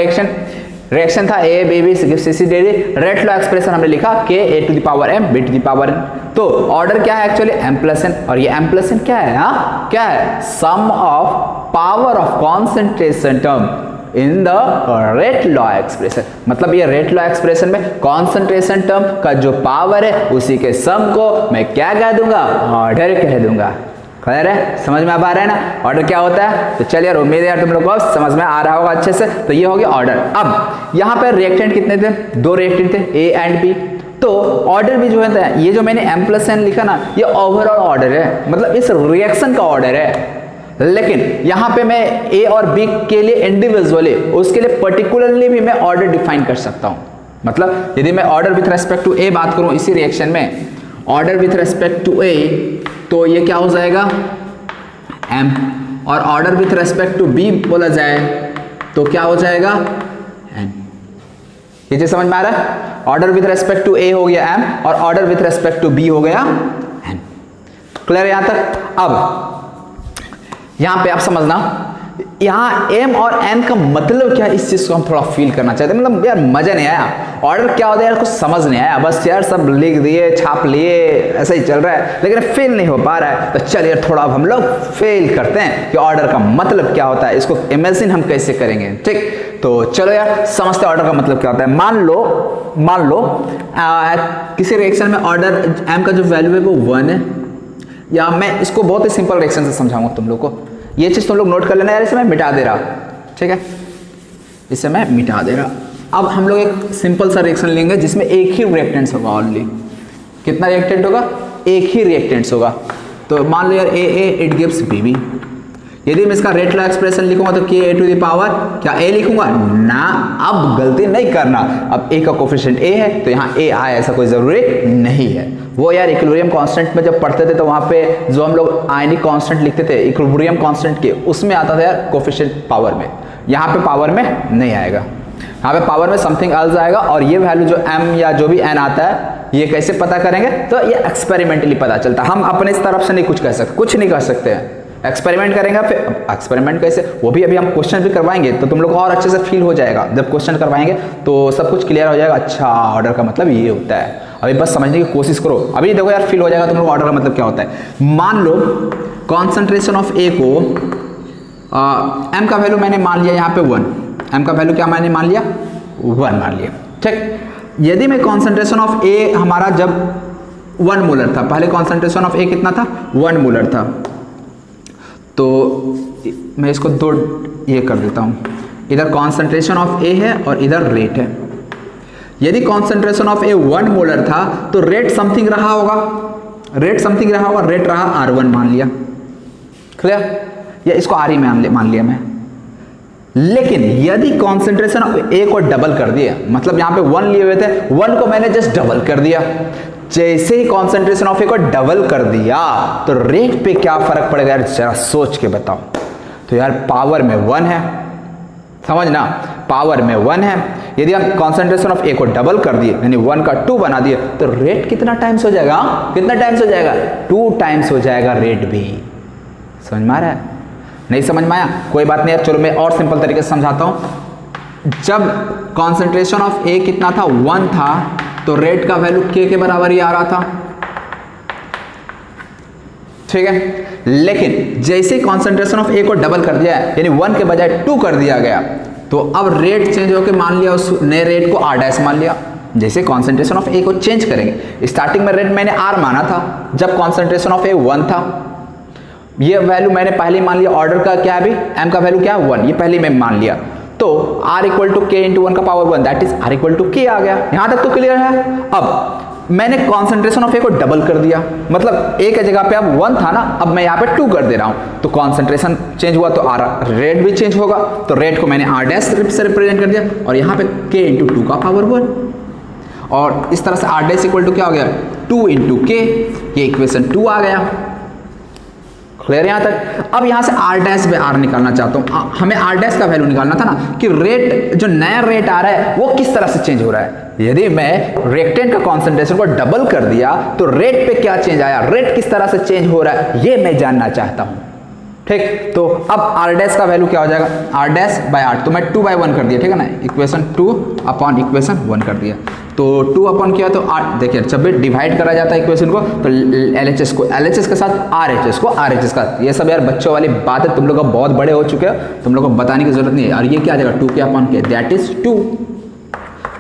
रिएक्शन था A B CC D। Rate law expression हमने लिखा K A to the power M B to the power N। तो ऑर्डर क्या है एक्चुअली? M plus N। और ये M प्लस N क्या है? हाँ क्या है? Sum of power of concentration term in the rate law expression. मतलब ये रेट लॉ एक्सप्रेशन में कॉन्सेंट्रेशन टर्म का जो पावर है उसी के सम को मैं क्या कह दूंगा? ऑर्डर कह दूंगा। क्लियर है? समझ में आ रहा है ना ऑर्डर क्या होता है? तो चलिए यार, उम्मीद है यार तुम लोग को समझ में आ रहा होगा अच्छे से। तो ये हो गया ऑर्डर। अब यहाँ पर रिएक्टेंट कितने थे? 2 रिएक्टेंट थे, A एंड B। तो ऑर्डर भी जो है, ये जो मैंने M प्लस N लिखा ना, ये ओवरऑल ऑर्डर है, मतलब इस रिएक्शन का ऑर्डर है। लेकिन यहाँ पे मैं A और B के लिए इंडिविजुअली, उसके लिए पर्टिकुलरली भी मैं ऑर्डर डिफाइन कर सकता हूँ। मतलब यदि मैं order with respect to A बात करूँ इसी रिएक्शन में, order with respect to A, तो ये क्या हो जाएगा? M। और order with respect to B बोला जाए तो क्या हो जाएगा? N। ये चीज समझ में आ रहा है? Order with respect to A हो गया M और order with respect to B हो गया N। क्लियर है यहां तक? अब यहां पे आप समझना, यहाँ M और N का मतलब क्या, इस चीज को हम थोड़ा फील करना चाहते हैं। मतलब यार मजा नहीं आया, ऑर्डर क्या होता है यार कुछ समझ नहीं आया, बस यार सब लिख दिए छाप लिए ऐसा ही चल रहा है, लेकिन फेल नहीं हो पा रहा है। तो चलिए थोड़ा अब हम लोग फेल करते हैं कि ऑर्डर का मतलब क्या होता है, इसको इमेजिन हम कैसे करेंगे। ठीक, तो चलो यार समझते ऑर्डर का मतलब क्या होता है। मान लो किसी रिएक्शन में ऑर्डर M का जो वैल्यू है वो 1 है, या मैं इसको बहुत ही सिंपल रिएक्शन से समझाऊंगा तुम लोग को। ये चीज़ तुम लोग नोट कर लेना यार, इसे मैं मिटा दे रहा, ठीक है, इसे मैं मिटा दे रहा। अब हम लोग एक सिंपल सा रिएक्शन लेंगे जिसमें एक ही रिएक्टेंट्स होगा ओनली। कितना रिएक्टेंट होगा? एक ही रिएक्टेंट्स होगा। तो मान लो यार ए इट गिव्स बी। यदि मैं इसका रेट लॉ एक्सप्रेशन लिखूंगा तो के ए टू द पावर क्या ए लिखूंगा ना, अब गलती नहीं करना। अब ए का कोफिशिएंट ए है तो यहाँ ए आए ऐसा कोई जरूरी नहीं है। वो यार इक्विलिब्रियम कांस्टेंट में जब पढ़ते थे तो वहाँ पे जो हम लोग आयनिक कांस्टेंट लिखते थे इक्विलिब्रियम कांस्टेंट के, उसमें आता था यार कोफिशिएंट पावर में। यहाँ पे पावर में नहीं आएगा, यहाँ पे पावर में समथिंग एल्स आएगा। और ये वैल्यू जो m या जो भी n आता है ये कैसे पता करेंगे? तो ये एक्सपेरिमेंटली पता चलता है। हम अपने इस तरफ से नहीं कुछ कह सकते, कुछ नहीं कर सकते हैं, एक्सपेरिमेंट करेंगे। फिर एक्सपेरिमेंट कैसे, वो भी अभी हम क्वेश्चन भी करवाएंगे तो तुम लोग को और अच्छे से फील हो जाएगा। जब क्वेश्चन करवाएंगे तो सब कुछ क्लियर हो जाएगा। अच्छा ऑर्डर का मतलब ये होता है, अभी बस समझने की कोशिश करो। अभी देखो यार फील हो जाएगा तुम लोग ऑर्डर का मतलब क्या होता है। मान लो कॉन्सेंट्रेशन ऑफ ए को m का वैल्यू मैंने मान लिया यहाँ पे 1, m का वैल्यू क्या मैंने मान लिया 1 मान लिया, ठीक। यदि मैं कॉन्सेंट्रेशन ऑफ ए हमारा जब 1 मोलर था, पहले कॉन्सेंट्रेशन ऑफ ए कितना था 1 मोलर था, तो मैं इसको दो ये कर देता हूँ, इधर कॉन्सेंट्रेशन ऑफ ए है और इधर रेट है। यदि कॉन्सेंट्रेशन ऑफ ए 1 मोलर था तो रेट समथिंग रहा होगा, रेट समथिंग रहा होगा, रेट रहा R1 मान लिया, क्लियर, या इसको RE में मान लिया मैं। लेकिन यदि कॉन्सेंट्रेशन ऑफ ए को डबल कर दिया, मतलब यहाँ पे 1 लिए हुए थे, 1 को मैंने जस्ट डबल कर दिया, जैसे ही कॉन्सेंट्रेशन ऑफ ए को डबल कर दिया तो रेट पे क्या फर्क पड़ेगा यार, जरा सोच के बताओ। तो यार पावर में 1 है, समझना, पावर में 1 है। यदि हम कॉन्सेंट्रेशन ऑफ ए को डबल कर दिए यानी 1 का 2 बना दिए तो रेट कितना टाइम्स हो जाएगा, कितना टाइम्स हो जाएगा 2 टाइम्स हो जाएगा रेट भी। समझ में आ रहा है? नहीं समझ में आया? कोई बात नहीं यार, चलो मैं और सिंपल तरीके से समझाता हूं। जब कॉन्सेंट्रेशन ऑफ ए कितना था 1 था तो रेट का वैल्यू के बराबर ही आ रहा था, ठीक है। लेकिन जैसे कॉन्सेंट्रेशन ऑफ ए को डबल कर दिया यानी 1 के बजाय 2 कर दिया गया तो अब रेट चेंज होकर मान लिया उस नए रेट को R' मान लिया। जैसे कॉन्सेंट्रेशन ऑफ ए को चेंज करेंगे, स्टार्टिंग में रेट मैंने R माना था जब कॉन्सेंट्रेशन ऑफ ए 1 था, ये वैल्यू मैंने पहले मान लिया। ऑर्डर का क्या है अभी, m का वैल्यू क्या है 1, ये पहले मैं मान लिया। तो r equal to K into 1 का power 1 that is r equal to K आ गया। यहां तक तो क्लियर है। अब मैंने कॉन्सेंट्रेशन ऑफ ए को डबल कर दिया, मतलब a के जगह पे अब 1 था ना, अब मैं यहाँ पे 2 कर दे रहा हूं, तो कॉन्सेंट्रेशन चेंज हुआ तो रेट भी चेंज होगा। तो रेट को मैंने r' से रिप्रेजेंट कर दिया और यहाँ पे k इंटू 2 का पावर 1, और इस तरह से r' इक्वल टू क्या हो गया 2 इंटू के, ये इक्वेशन 2 आ गया। क्लियर यहां तक? अब यहां से R' पे R निकालना चाहता हूं, हमें R' का वैल्यू निकालना था ना कि रेट जो नया रेट आ रहा है वो किस तरह से चेंज हो रहा है। यदि मैं रिएक्टेंट का कॉन्सेंट्रेशन को डबल कर दिया तो रेट पे क्या चेंज आया, रेट किस तरह से चेंज हो रहा है ये मैं जानना चाहता हूं, ठीक। तो अब R' का वैल्यू क्या हो जाएगा R' बाय R, तो मैं 2/1 कर दिया, ठीक है ना, इक्वेशन 2 अपॉन इक्वेशन 1 कर दिया। तो 2 अपॉन किया तो देखिए जब भी डिवाइड करा जाता है इक्वेशन को तो LHS को LHS के साथ RHS को RHS के साथ, ये सब यार बच्चों वाली बात है, तुम लोग बहुत बड़े हो चुके हो, तुम लोग को बताने की जरूरत नहीं है। और ये क्या आ जाएगा 2 के अपॉन के दैट इज 2,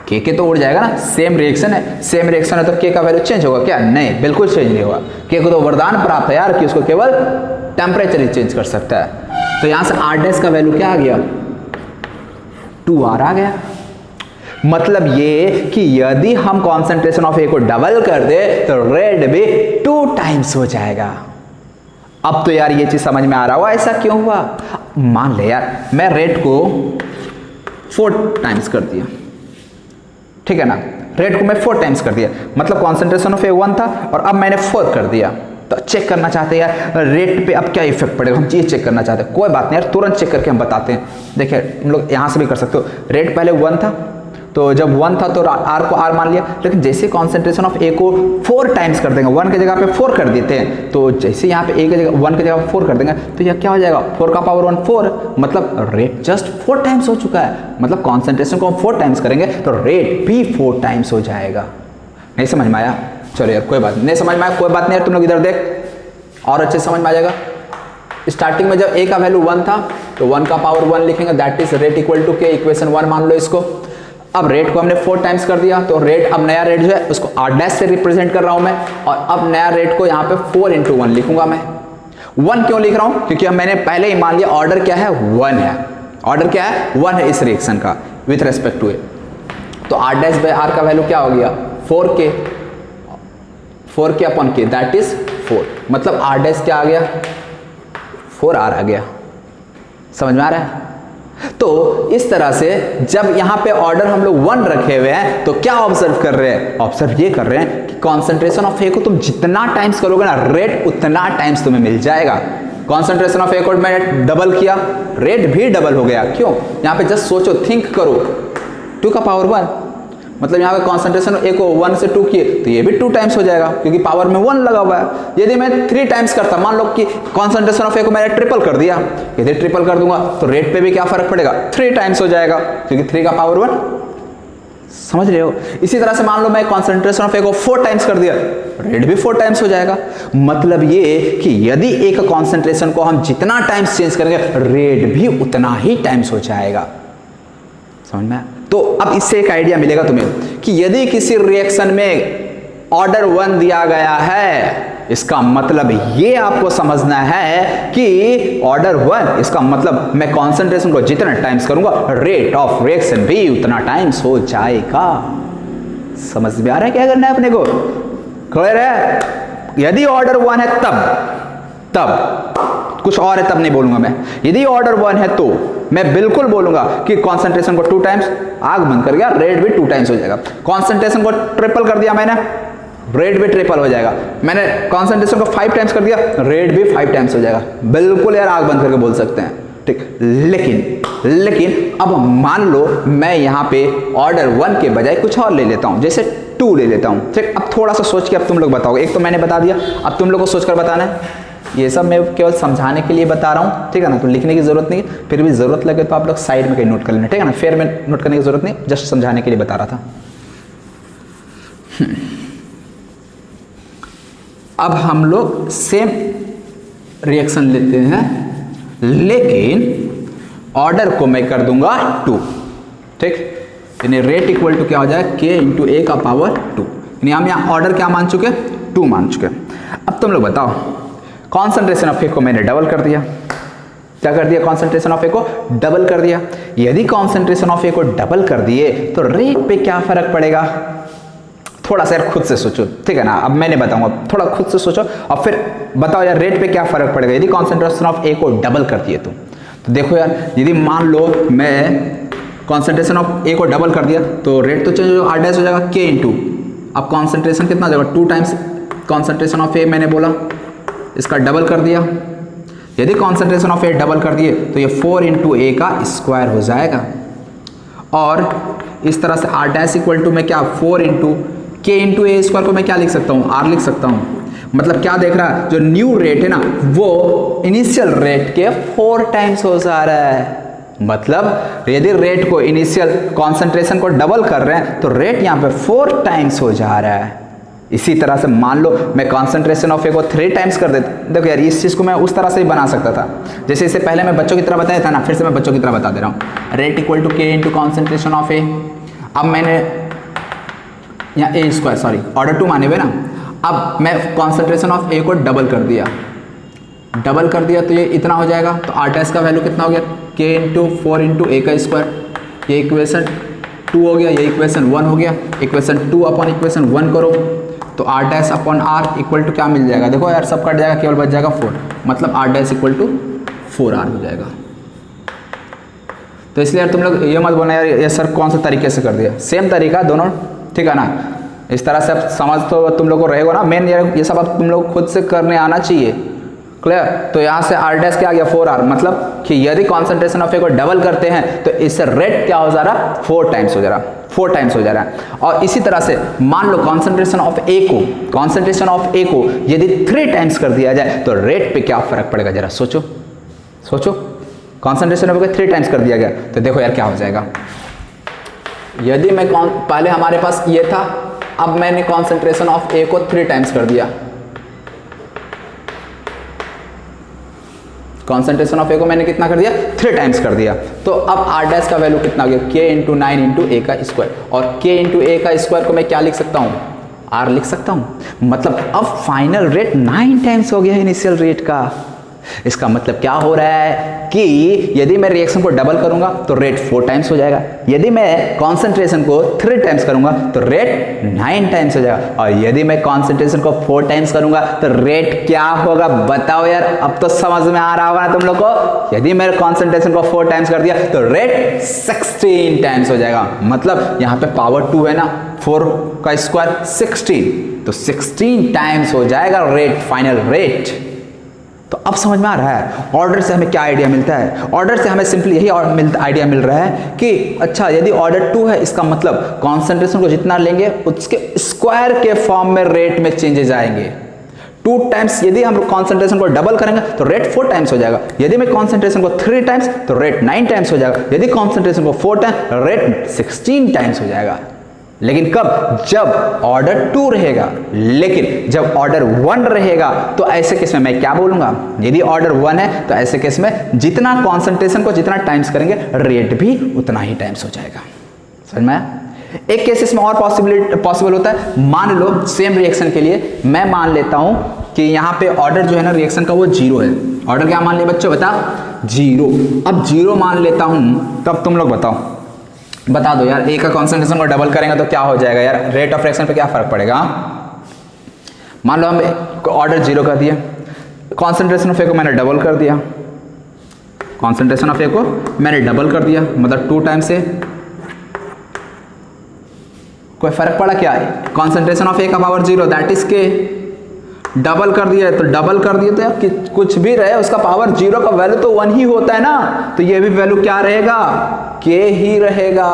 के तो उड़ जाएगा ना, सेम रिएक्शन है, सेम रिएक्शन है तो के का वैल्यू चेंज होगा क्या? नहीं, बिल्कुल चेंज नहीं होगा। के को तो वरदान प्राप्त है यार कि उसको केवल टेम्परेचर ही चेंज कर सकता है। तो यहां से R' का वैल्यू क्या आ गया 2R आ गया। मतलब ये कि यदि हम कॉन्सेंट्रेशन ऑफ ए को डबल कर दे तो रेट भी 2 टाइम्स हो जाएगा। अब तो यार ये चीज समझ में आ रहा हुआ ऐसा क्यों हुआ। मान ले यार मैं रेट को 4 टाइम्स कर दिया, ठीक है ना, रेट को मैं 4 टाइम्स कर दिया, मतलब कॉन्सेंट्रेशन ऑफ ए 1 था और अब मैंने 4 कर दिया। तो चेक करना चाहते हैं यार रेट पे अब क्या इफेक्ट पड़ेगा, हम ये चेक करना चाहते हैं। कोई बात नहीं यार, तुरंत चेक करके हम बताते हैं। देखिए तुम लोग यहाँ से भी कर सकते हो, रेट पहले 1 था तो जब 1 था तो R को R मान लिया, लेकिन जैसे कॉन्सेंट्रेशन ऑफ ए को 4 टाइम्स कर देंगे, 1 की जगह पे 4 कर देते हैं, तो जैसे यहाँ पे ए की जगह 1 की जगह 4 कर देंगे तो यह क्या हो जाएगा 4 का पावर 1 4, मतलब रेट जस्ट 4 टाइम्स हो चुका है। मतलब कॉन्सेंट्रेशन को हम 4 टाइम्स करेंगे तो रेट भी 4 टाइम्स हो जाएगा। नहीं समझ में आया? चलो यार कोई बात नहीं समझ में आया, कोई बात नहीं यार, तुम लोग इधर देख और अच्छे समझ में आ जाएगा। स्टार्टिंग में जब ए का वैल्यू 1 था तो 1 का पावर 1 लिखेंगे that is rate equal to K, equation 1 मान लो इसको। अब रेट को हमने 4 टाइम्स कर दिया तो रेट, अब नया रेट जो है उसको R' से रिप्रेजेंट कर रहा हूं मैं, और अब नया रेट को यहाँ पे 4 इंटू 1 लिखूंगा मैं। 1 क्यों लिख रहा हूं? क्योंकि मैंने पहले ही मान लिया ऑर्डर क्या है, 1 है। ऑर्डर क्या है, 1 है इस रिएक्शन का विथ रेस्पेक्ट टू ए। तो R डैश बाय R का वैल्यू क्या हो गया, 4K, 4K upon K that is 4। मतलब R डैश क्या आ गया, 4R आ गया। समझ में आ रहा है? तो इस तरह से जब यहां पे ऑर्डर हम लोग 1 रखे हुए हैं तो क्या ऑब्जर्व कर रहे हैं, ऑब्जर्व ये कर रहे हैं कि कॉन्सेंट्रेशन ऑफ ए को तुम जितना टाइम्स करोगे ना, रेट उतना टाइम्स तुम्हें मिल जाएगा। कॉन्सेंट्रेशन ऑफ ए को मैंने डबल किया, रेट भी डबल हो गया। क्यों? यहां पे जस्ट सोचो, थिंक करो, 2 का पावर 1, मतलब यहाँ पे कॉन्सेंट्रेशन ए को 1 से 2 किए तो ये भी 2 टाइम्स हो जाएगा क्योंकि पावर में 1 लगा हुआ है। यदि मैं 3 टाइम्स करता, मान लो कि कॉन्सेंट्रेशन ऑफ ए को मैंने ट्रिपल कर दिया, यदि ट्रिपल कर दूंगा तो रेट पे भी क्या फर्क पड़ेगा, 3 टाइम्स हो जाएगा क्योंकि 3 का पावर 1। समझ रहे हो? इसी तरह से मान लो मैं कॉन्सेंट्रेशन ऑफ ए को 4 टाइम्स कर दिया, रेट भी 4 टाइम्स हो जाएगा। मतलब ये कि यदि एक कॉन्सेंट्रेशन को हम जितना टाइम्स चेंज करेंगे, रेट भी उतना ही टाइम्स हो जाएगा। समझ में? तो अब इससे एक आइडिया मिलेगा तुम्हें कि यदि किसी रिएक्शन में ऑर्डर 1 दिया गया है, इसका मतलब ये आपको समझना है कि ऑर्डर 1, इसका मतलब मैं कॉन्सेंट्रेशन को जितना टाइम्स करूंगा, रेट ऑफ रिएक्शन भी उतना टाइम्स हो जाएगा। समझ में आ रहा है क्या करना है अपने को? क्लियर है? यदि ऑर्डर 1 है तब कुछ और है, तब नहीं बोलूंगा मैं। यदि ऑर्डर 1 है तो मैं बिल्कुल बोलूंगा कि कॉन्सेंट्रेशन को 2 टाइम्स, आग बंद कर गया, रेट भी 2 टाइम्स हो जाएगा। कॉन्सेंट्रेशन को ट्रिपल कर दिया मैंने, रेट भी ट्रिपल हो जाएगा। मैंने कॉन्सेंट्रेशन को 5 टाइम्स कर दिया, रेट भी 5 टाइम्स हो जाएगा। बिल्कुल यार, आग बंद करके बोल सकते हैं, ठीक। लेकिन अब मान लो मैं यहाँ पे ऑर्डर 1 के बजाय कुछ और ले लेता हूँ, जैसे 2 ले लेता हूँ, ठीक। अब थोड़ा सा सोच के अब तुम लोग बताओगे, एक तो मैंने बता दिया, अब तुम लोग को सोचकर बताना है। ये सब मैं केवल समझाने के लिए बता रहा हूँ, ठीक है ना, तो लिखने की जरूरत नहीं, फिर भी जरूरत लगे तो आप लोग साइड में कहीं नोट कर लेना, ठीक है ना। फिर में नोट करने की जरूरत नहीं, जस्ट समझाने के लिए बता रहा था। अब हम लोग सेम रिएक्शन लेते हैं, लेकिन ऑर्डर को मैं कर दूंगा 2, ठीक। यानी रेट इक्वल टू क्या हो जाए, K इंटू ए का पावर 2। यानी हम यहाँ ऑर्डर क्या मान चुके, 2 मान चुके। अब तुम लोग बताओ, कॉन्सेंट्रेशन ऑफ ए को मैंने डबल कर दिया, क्या कर दिया, कॉन्सेंट्रेशन ऑफ ए को डबल कर दिया। यदि कॉन्सेंट्रेशन ऑफ ए को डबल कर दिए तो रेट पे क्या फर्क पड़ेगा, थोड़ा सा यार खुद से सोचो, ठीक है ना। अब मैंने बताऊंगा, थोड़ा खुद से सोचो और फिर बताओ यार रेट पे क्या फर्क पड़ेगा यदि कॉन्सेंट्रेशन ऑफ ए को डबल कर दिए तो देखो यार, यदि मान लो मैं कॉन्सेंट्रेशन ऑफ ए को डबल कर दिया तो रेट तो चेंज हो, R डैश हो जाएगा K इंटू, अब कॉन्सेंट्रेशन कितना हो जाएगा, 2 टाइम्स कॉन्सेंट्रेशन ऑफ ए मैंने बोला, इसका डबल कर दिया। यदि कॉन्सेंट्रेशन ऑफ ए डबल कर दिए तो ये 4 इंटू ए का स्क्वायर हो जाएगा। और इस तरह से R डैश इक्वल टू मैं क्या, 4 इंटू K इंटू ए स्क्वायर को मैं क्या लिख सकता हूँ, R लिख सकता हूँ। मतलब क्या देख रहा है, जो न्यू रेट है ना वो इनिशियल रेट के 4 टाइम्स हो जा रहा है। मतलब यदि रेट को, इनिशियल कॉन्सेंट्रेशन को डबल कर रहे हैं तो रेट यहाँ पे 4 टाइम्स हो जा रहा है। इसी तरह से मान लो मैं कॉन्सेंट्रेशन ऑफ ए को 3 टाइम्स कर देता, देखो यार इस चीज़ को मैं उस तरह से ही बना सकता था, जैसे इससे पहले मैं बच्चों की तरह बताया था ना, फिर से मैं बच्चों की तरह बता दे रहा हूँ। Rate equal to K into concentration of A, अब मैंने यहाँ ए स्क्वायर, सॉरी ऑर्डर 2 माने हुए ना, अब मैं कॉन्सेंट्रेशन ऑफ ए को डबल कर दिया तो ये इतना हो जाएगा। तो R डैश का वैल्यू कितना हो गया, K इंटू 4 इंटू ए का स्क्वायर, ये इक्वेशन 2 हो गया, ये इक्वेशन 1 हो गया। इक्वेशन 2 अपॉन इक्वेशन 1 करो तो R dash upon R equal to क्या मिल जाएगा, देखो यार सब कट जाएगा, केवल बच जाएगा 4, मतलब R dash equal to 4R हो जाएगा। तो इसलिए यार तुम लोग ये मत बोलना यार ये सर कौन सा तरीके से कर दिया, सेम तरीका दोनों, ठीक है ना। इस तरह से अब समझ तो तुम लोग को रहेगा ना, मेन ये सब अब तुम लोग खुद से करने आना चाहिए, क्लियर। तो यहाँ से R डैश क्या आ गया, 4R, मतलब कि यदि कॉन्सेंट्रेशन ऑफ ए को डबल करते हैं तो इससे रेट क्या हो जा रहा, 4 टाइम्स हो जा रहा, 4 टाइम्स हो जा रहा है। और इसी तरह से मान लो कॉन्सेंट्रेशन ऑफ ए को यदि 3 टाइम्स कर दिया जाए तो रेट पे क्या फर्क पड़ेगा, जरा सोचो। कॉन्सेंट्रेशन ऑफ ए को 3 टाइम्स कर दिया गया तो देखो यार क्या हो जाएगा। यदि मैं पहले हमारे पास ये था, अब मैंने कॉन्सेंट्रेशन ऑफ ए को 3 टाइम्स कर दिया, कॉन्सेंट्रेशन ऑफ ए को मैंने कितना कर दिया, 3 टाइम्स कर दिया। तो अब R डैश का वैल्यू कितना हो गया, K इंटू 9 इंटू ए का स्क्वायर, और K इंटू ए का स्क्वायर को मैं क्या लिख सकता हूँ, R लिख सकता हूँ। मतलब अब फाइनल रेट 9 टाइम्स हो गया इनिशियल रेट का। इसका मतलब क्या हो रहा है कि यदि मैं रिएक्शन को डबल करूंगा तो रेट 4 टाइम्स हो जाएगा, यदि मैं कॉन्सेंट्रेशन को 3 टाइम्स करूंगा तो रेट 9 टाइम्स हो जाएगा, और यदि मैं कॉन्सेंट्रेशन को 4 टाइम्स करूंगा तो रेट क्या होगा बताओ यार। अब तो समझ में आ रहा होगा ना तुम लोग को। यदि मैं कॉन्सेंट्रेशन को 4 टाइम्स कर दिया तो रेट 16 टाइम्स हो जाएगा। मतलब यहां पे पावर 2 है ना, 4 का स्क्वायर 16, तो 16 टाइम्स हो जाएगा रेट, फाइनल रेट। तो अब समझ में आ रहा है ऑर्डर से हमें क्या आइडिया मिलता है। ऑर्डर से हमें सिंपली यही आइडिया मिल रहा है कि अच्छा यदि ऑर्डर 2 है, इसका मतलब कॉन्सेंट्रेशन को जितना लेंगे उसके स्क्वायर के फॉर्म में रेट में चेंजेस आएंगे। 2 टाइम्स यदि हम कॉन्सेंट्रेशन को डबल करेंगे तो रेट 4 टाइम्स हो जाएगा, यदि मैं कॉन्सेंट्रेशन को 3 टाइम्स तो रेट 9 टाइम्स हो जाएगा, यदि कॉन्सेंट्रेशन को 4 टाइम्स रेट 16 टाइम्स हो जाएगा। लेकिन कब? जब ऑर्डर 2 रहेगा। लेकिन जब ऑर्डर 1 रहेगा तो ऐसे केस में मैं क्या बोलूंगा, यदि ऑर्डर 1 है तो ऐसे केस में जितना कॉन्सेंट्रेशन को जितना टाइम्स करेंगे रेट भी उतना ही टाइम्स हो जाएगा। समझ में आया? एक केस इसमें और पॉसिबल होता है। मान लो सेम रिएक्शन के लिए मैं मान लेता हूं कि यहां पे ऑर्डर जो है ना रिएक्शन का वो 0 है। ऑर्डर क्या मान लिया बच्चों, बता 0। अब 0 मान लेता हूं, तब तुम लोग बता दो यार, ए का कॉन्सेंट्रेशन को डबल करेंगे तो क्या हो जाएगा यार, रेट ऑफ रिएक्शन पे क्या फर्क पड़ेगा। मान लो हम ऑर्डर 0 कर दिया, कॉन्सेंट्रेशन ऑफ ए को मैंने डबल कर दिया, कॉन्सेंट्रेशन ऑफ ए को मैंने डबल कर दिया, मतलब 2 टाइम्स से कोई फर्क पड़ा क्या? कॉन्सेंट्रेशन ऑफ ए का पावर 0 दैट इज के, डबल कर दिया तो डबल कर दिया तो यार कुछ भी रहे उसका पावर 0 का वैल्यू तो 1 ही होता है ना, तो ये भी वैल्यू क्या रहेगा, के ही रहेगा।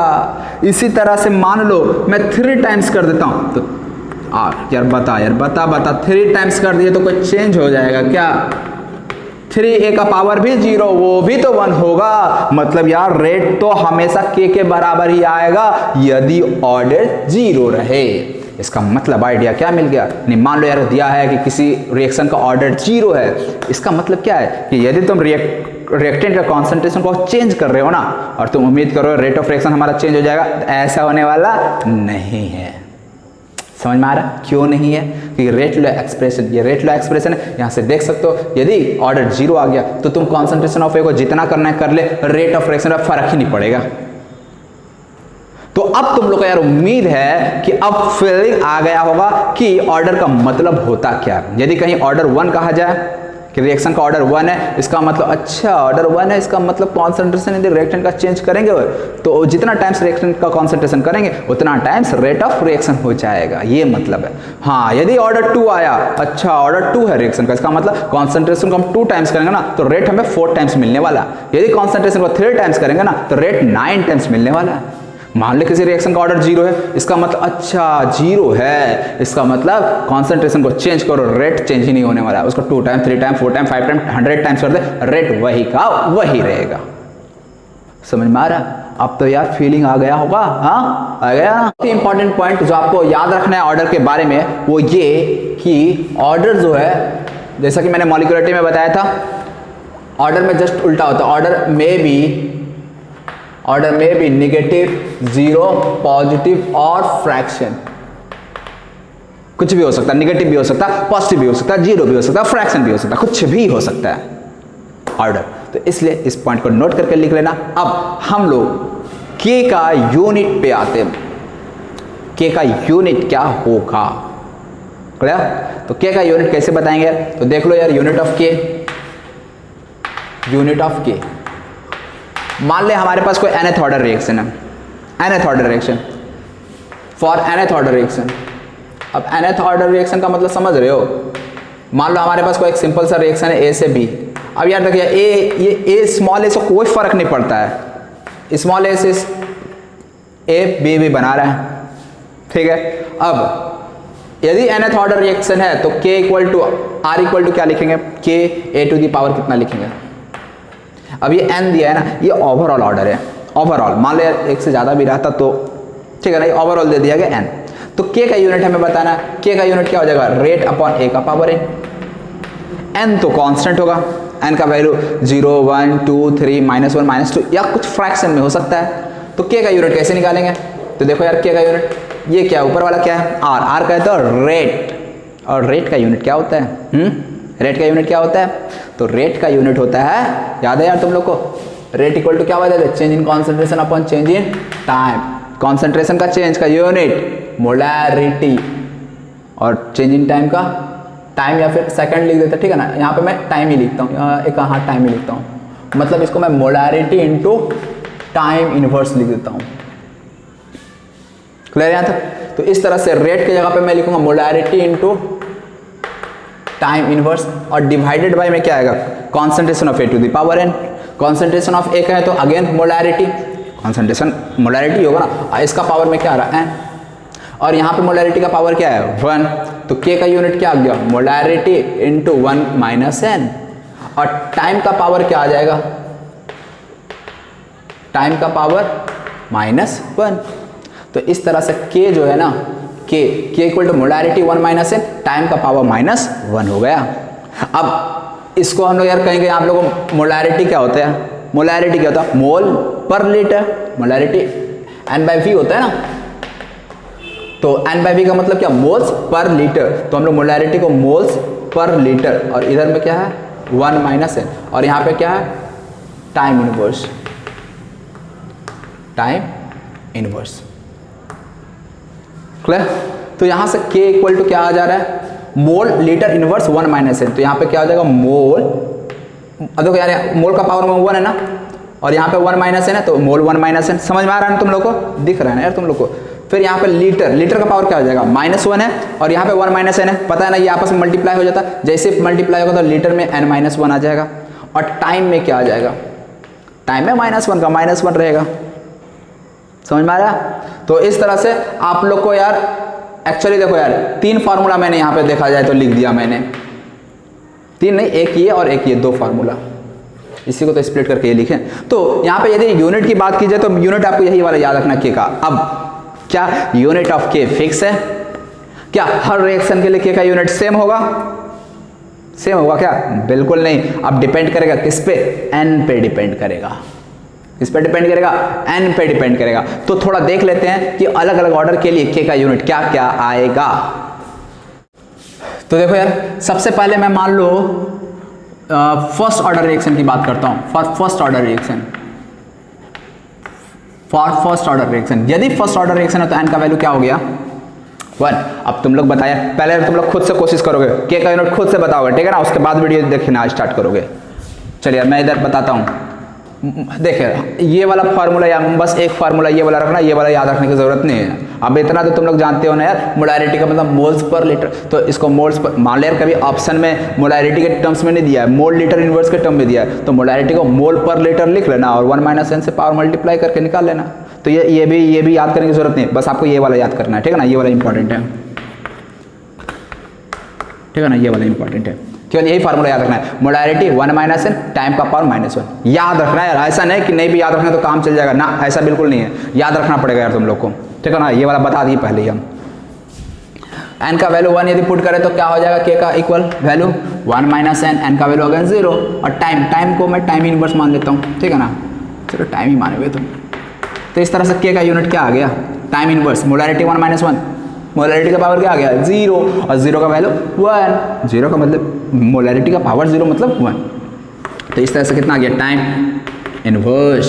इसी तरह से मान लो मैं 3 टाइम्स कर देता हूं तो यार बता 3 टाइम्स कर दिए तो कोई चेंज हो जाएगा क्या? 3a का पावर भी 0, वो भी तो 1 होगा। मतलब यार रेट तो हमेशा k के बराबर ही आएगा यदि ऑर्डर 0 रहे। इसका मतलब आइडिया क्या मिल गया? नहीं, मान लो यार दिया है कि किसी रिएक्शन का ऑर्डर 0 है, इसका मतलब क्या है कि यदि तुम रिएक्टेंट का कॉन्सेंट्रेशन को चेंज कर रहे हो ना और तुम उम्मीद करो रेट ऑफ रिएक्शन हमारा चेंज हो जाएगा, ऐसा होने वाला नहीं है। समझ में आ रहा है क्यों नहीं है? कि रेट लॉ एक्सप्रेशन, ये रेट लॉ एक्सप्रेशन है, यहां से देख सकते हो यदि ऑर्डर 0 आ गया तो तुम कॉन्सेंट्रेशन ऑफ ए को जितना करना है कर ले, रेट ऑफ रिएक्शन में फर्क ही नहीं पड़ेगा। तो अब तुम लोग को यार उम्मीद है कि अब फीलिंग आ गया होगा कि ऑर्डर का मतलब होता क्या। यदि कहीं ऑर्डर 1 कहा जाए कि रिएक्शन का ऑर्डर 1 है, इसका मतलब अच्छा ऑर्डर 1 है, इसका मतलब कॉन्सेंट्रेशन यदि रिएक्टेंट का चेंज करेंगे तो जितना टाइम्स रिएक्टेंट का कॉन्सेंट्रेशन करेंगे उतना टाइम्स रेट ऑफ रिएक्शन हो जाएगा, ये मतलब है। हाँ, यदि ऑर्डर 2 आया, अच्छा ऑर्डर 2 है रिएक्शन का, इसका मतलब कॉन्सेंट्रेशन को हम 2 टाइम्स करेंगे ना तो रेट हमें 4 टाइम्स मिलने वाला। यदि कॉन्सेंट्रेशन को 3 टाइम्स करेंगे ना तो रेट 9 टाइम्स मिलने वाला है। मान ले किसी रिएक्शन का ऑर्डर 0 है, इसका मतलब अच्छा 0 है, इसका मतलब कॉन्सेंट्रेशन को चेंज करो, रेट चेंज ही नहीं होने वाला है। उसको 2 time 3 time 4 time 5 time 100 times कर दे, रेट वही का वही रहेगा। समझ में आ रहा? अब तो यार फीलिंग आ गया होगा। हाँ आ गया। इंपॉर्टेंट पॉइंट जो आपको याद रखना है ऑर्डर के बारे में वो ये कि ऑर्डर जो है, जैसा कि मैंने मॉलिक्यूलरिटी में बताया था, ऑर्डर में जस्ट उल्टा होता है। ऑर्डर में भी नेगेटिव, 0, पॉजिटिव और फ्रैक्शन, कुछ भी हो सकता है। नेगेटिव भी हो सकता है, पॉजिटिव भी हो सकता है, 0 भी हो सकता है, फ्रैक्शन भी हो सकता है, कुछ भी हो सकता है ऑर्डर। तो इसलिए इस पॉइंट को नोट करके लिख लेना। अब हम लोग के का यूनिट पे आते हैं। के का यूनिट क्या होगा? क्लियर? तो के का यूनिट कैसे बताएंगे? तो देख लो यार, यूनिट ऑफ के, मान ले हमारे पास कोई nth ऑर्डर रिएक्शन है, nth order reaction, for nth order reaction. अब nth ऑर्डर रिएक्शन का मतलब समझ रहे हो? मान लो हमारे पास कोई एक सिंपल सा रिएक्शन है ए से बी। अब यार देखिए ये स्मॉल ए से कोई फर्क नहीं पड़ता है, स्मॉल ए से ए बी बना रहा है, ठीक है। अब यदि nth ऑर्डर रिएक्शन है तो k equal to r equal to क्या लिखेंगे? k a to the power कितना लिखेंगे? अब ये n दिया है ना, ये ओवरऑल ऑर्डर है। ओवरऑल मान लो एक से ज़्यादा भी रहता तो ठीक है ना, ये ओवरऑल दे दिया गया n। तो k का यूनिट हमें बताना है। k का यूनिट क्या हो जाएगा? रेट अपॉन a का पावर n। तो कांस्टेंट होगा, n का वैल्यू 0, 1, 2, 3, -1, -2 या कुछ फ्रैक्शन में हो सकता है। तो k का यूनिट कैसे निकालेंगे? तो देखो यार, k का यूनिट ये क्या, ऊपर वाला क्या है? r। r कहते हैं रेट, और रेट का यूनिट क्या होता है? रेट का यूनिट क्या होता है? तो रेट का यूनिट होता है, याद है यार तुम लोग को, रेट इक्वल टू क्या होता है, change in concentration upon change in time. Concentration का चेंज का यूनिट मोलैरिटी, और चेंज इन टाइम का टाइम या फिर सेकंड लिख देता, ठीक है ना। यहाँ पे मैं टाइम ही लिखता हूँ, एक हाँ टाइम ही लिखता हूँ, मतलब इसको मैं मोलैरिटी इंटू टाइम इनवर्स लिख देता हूँ। क्लियर यहाँ तक। तो इस तरह से रेट की जगह पे मैं लिखूंगा मोलैरिटी इंटू टाइम इनवर्स, और डिवाइडेड बाय में क्या आएगा, concentration of A to the power n. Concentration of A का है तो अगेन मोलैरिटी, कॉन्सेंट्रेशन मोलैरिटी होगा ना, इसका पावर में क्या आ रहा है एन, और यहाँ पे मोलैरिटी का पावर क्या है 1, तो के का यूनिट क्या आ गया मोलैरिटी इंटू 1 माइनस एन, और टाइम का पावर क्या आ जाएगा, टाइम का पावर -1। तो इस तरह से के जो है ना, K equal to molarity 1 minus n, time का पावर -1 हो गया। अब इसको हम लोग यार कहेंगे, आप लोगों को मोलैरिटी क्या होता है, मोलैरिटी क्या होता है, मोल पर लीटर, मोलैरिटी N/V होता है ना, तो N/V का मतलब क्या, मोल्स पर लीटर, तो हम लोग मोलैरिटी को मोल्स पर लीटर, और इधर में क्या है 1 माइनस एन, और यहाँ पे क्या है time inverse, time inverse. Clear. तो यहाँ से K इक्वल टू क्या आ जा रहा है, mole litre inverse 1 minus n, तो यहाँ पे क्या हो जाएगा मोल, देखो यार मोल का पावर में 1 है ना, और यहाँ पे 1 माइनस एन है, तो मोल 1 माइनस एन, समझ में आ रहा है ना तुम लोग को, दिख रहा है ना यार तुम लोग को। फिर यहाँ पे लीटर का पावर क्या हो जाएगा -1 है, और यहाँ पे 1 माइनस एन है, पता है ना, ये आपस में मल्टीप्लाई हो जाता है, जैसे मल्टीप्लाई होगा तो लीटर में n-1 आ जाएगा, और टाइम में क्या आ जाएगा, टाइम में -1 का -1 रहेगा, समझ में आ रहा। तो इस तरह से आप लोग को यार एक्चुअली देखो यार 3 फार्मूला मैंने यहाँ पे देखा जाए तो लिख दिया मैंने, 3 नहीं, एक ये और एक ये, 2 फार्मूला, इसी को तो स्प्लिट करके ये लिखे। तो यहाँ पे यदि यूनिट की बात की जाए तो यूनिट आपको यही वाला याद रखना के का। अब क्या यूनिट ऑफ के फिक्स है, क्या हर रिएक्शन के लिए के का यूनिट सेम होगा, सेम होगा क्या, बिल्कुल नहीं। अब डिपेंड करेगा किस पे, एन पे डिपेंड करेगा, किस पे डिपेंड करेगा, एन पे डिपेंड करेगा। तो थोड़ा देख लेते हैं कि अलग अलग ऑर्डर के लिए के का यूनिट क्या क्या आएगा। तो देखो यार, सबसे पहले मैं मान लो फर्स्ट ऑर्डर रिएक्शन की बात करता हूं, for first order reaction, for first order reaction, यदि फर्स्ट ऑर्डर रिएक्शन है तो एन का वैल्यू क्या हो गया 1। अब तुम लोग बताया, पहले तुम लोग खुद से कोशिश करोगे, के का यूनिट खुद से बताओगे, ठीक है ना, उसके बाद वीडियो देखना स्टार्ट करोगे। चलिए मैं इधर बताता हूँ, देखिए ये वाला फार्मूला, या बस एक फार्मूला ये वाला रखना, ये वाला याद रखने की जरूरत नहीं है। अब इतना तो तुम लोग जानते हो ना यार, मोलैरिटी का मतलब मोल्स पर लीटर, तो इसको मोल्स पर, मान लिया कभी ऑप्शन में मोलैरिटी के टर्म्स में नहीं दिया है, मोल लीटर इनवर्स के टर्म में दिया है, तो मोलैरिटी को मोल पर लीटर लिख लेना और 1 माइनस एन से पावर मल्टीप्लाई करके निकाल लेना। तो ये भी याद करने की जरूरत नहीं, बस आपको ये वाला याद करना है, ठीक है ना, ये वाला इंपॉर्टेंट है, ठीक है ना, ये वाला इंपॉर्टेंट है, केवल यही फार्मूला याद रखना है, मोलैरिटी 1 माइनस एन, टाइम का पावर -1, याद रखना है। ऐसा नहीं कि नहीं भी याद रखना तो काम चल जाएगा ना, ऐसा बिल्कुल नहीं है, याद रखना पड़ेगा यार तुम लोग को, ठीक है ना। ये वाला बता दिए पहले ही हम। एन का वैल्यू 1 यदि पुट करें तो क्या हो जाएगा, के का equal value 1 minus n, n का वैल्यू अगेन 0, और टाइम को मैं टाइम इनवर्स मान लेता हूँ, ठीक है ना, चलो टाइम ही मानोगे तुम। तो इस तरह से के का यूनिट क्या आ गया, time inverse, molarity 1 minus 1, molarity का पावर क्या आ गया 0, और 0 का वैल्यू 1, 0 का मतलब मोलैरिटी का पावर 0 मतलब 1। तो इस तरह से कितना आ गया, टाइम इनवर्स,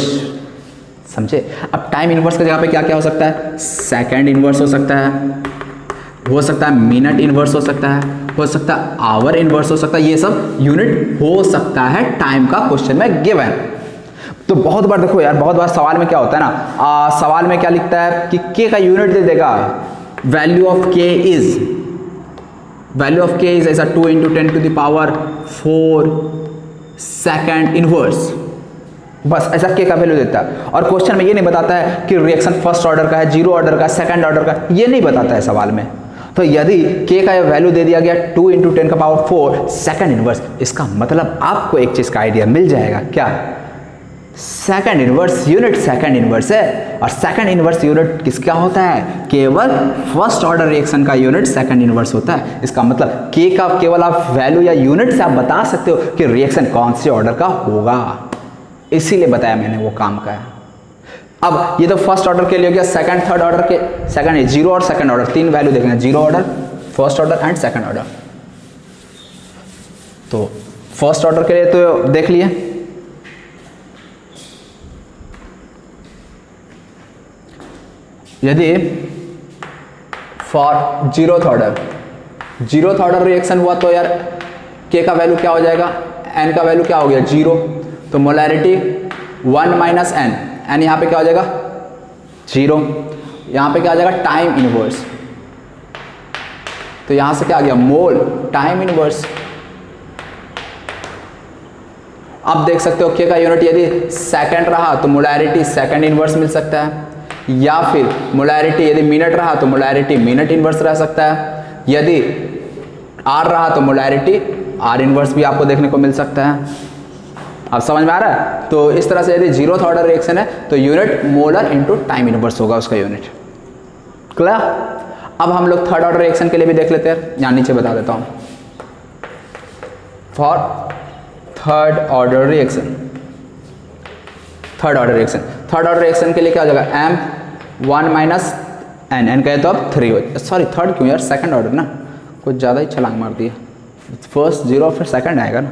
समझे। अब टाइम इनवर्स की जगह पे क्या क्या हो सकता है, सेकंड इनवर्स हो सकता है मिनट इनवर्स हो सकता है आवर इनवर्स हो सकता है, ये सब यूनिट हो सकता है टाइम का क्वेश्चन में गिवन। तो बहुत बार देखो यार, बहुत बार सवाल में क्या होता है ना, सवाल में क्या लिखता है कि के का यूनिट दे देगा, वैल्यू ऑफ के इज ऐसा 2 × 10⁴ सेकंड इनवर्स, बस ऐसा के का वैल्यू देता है। और क्वेश्चन में ये नहीं बताता है कि रिएक्शन फर्स्ट ऑर्डर का है, 0 ऑर्डर का, सेकंड ऑर्डर का, ये नहीं बताता है सवाल में। तो यदि के का वैल्यू दे दिया गया 2 × 10⁴ सेकंड इनवर्स, इसका मतलब आपको एक चीज का आइडिया मिल जाएगा, क्या, second inverse unit second inverse है। और सेकंड इनवर्स यूनिट किसका होता है, केवल फर्स्ट ऑर्डर रिएक्शन का यूनिट सेकंड इनवर्स होता है। इसका मतलब के का केवल आप वैल्यू या यूनिट से आप बता सकते हो कि रिएक्शन कौन से ऑर्डर का होगा, इसीलिए बताया मैंने वो काम का है। अब ये तो फर्स्ट ऑर्डर के लिए हो गया, सेकंड थर्ड ऑर्डर के, सेकंड 0 और सेकंड ऑर्डर, 3 वैल्यू देखना, 0 order, first order and second order. तो फर्स्ट ऑर्डर के लिए तो देख लिए, यदि फॉर जीरोथ ऑर्डर रिएक्शन हुआ तो यार के का वैल्यू क्या हो जाएगा, एन का वैल्यू क्या हो गया 0, तो मोलैरिटी 1 माइनस एन, एन यहाँ पे क्या हो जाएगा 0, यहाँ पे क्या आ जाएगा टाइम इनवर्स, तो यहाँ से क्या आ गया मोल टाइम इनवर्स। अब देख सकते हो के का यूनिट यदि सेकंड रहा तो मोलैरिटी सेकंड इनवर्स मिल सकता है, या फिर मोलैरिटी यदि मिनट रहा तो मोलैरिटी मिनट इनवर्स रह सकता है, यदि आर रहा तो मोलैरिटी आर इनवर्स भी आपको देखने को मिल सकता है। अब समझ में आ रहा है? तो इस तरह से यदि जीरोथ ऑर्डर रिएक्शन है तो unit molar into time inverse होगा उसका यूनिट। क्लियर? अब हम लोग थर्ड ऑर्डर रिएक्शन के लिए भी देख लेते हैं, यहाँ नीचे बता देता हूँ। फॉर थर्ड ऑर्डर रिएक्शन के लिए क्या हो जाएगा m1 माइनस एन, एन कहे तो अब 3 हो, सॉरी थर्ड क्यों यार, सेकंड ऑर्डर ना, कुछ ज़्यादा ही छलांग मार दिया, फर्स्ट 0 फिर सेकंड आएगा ना,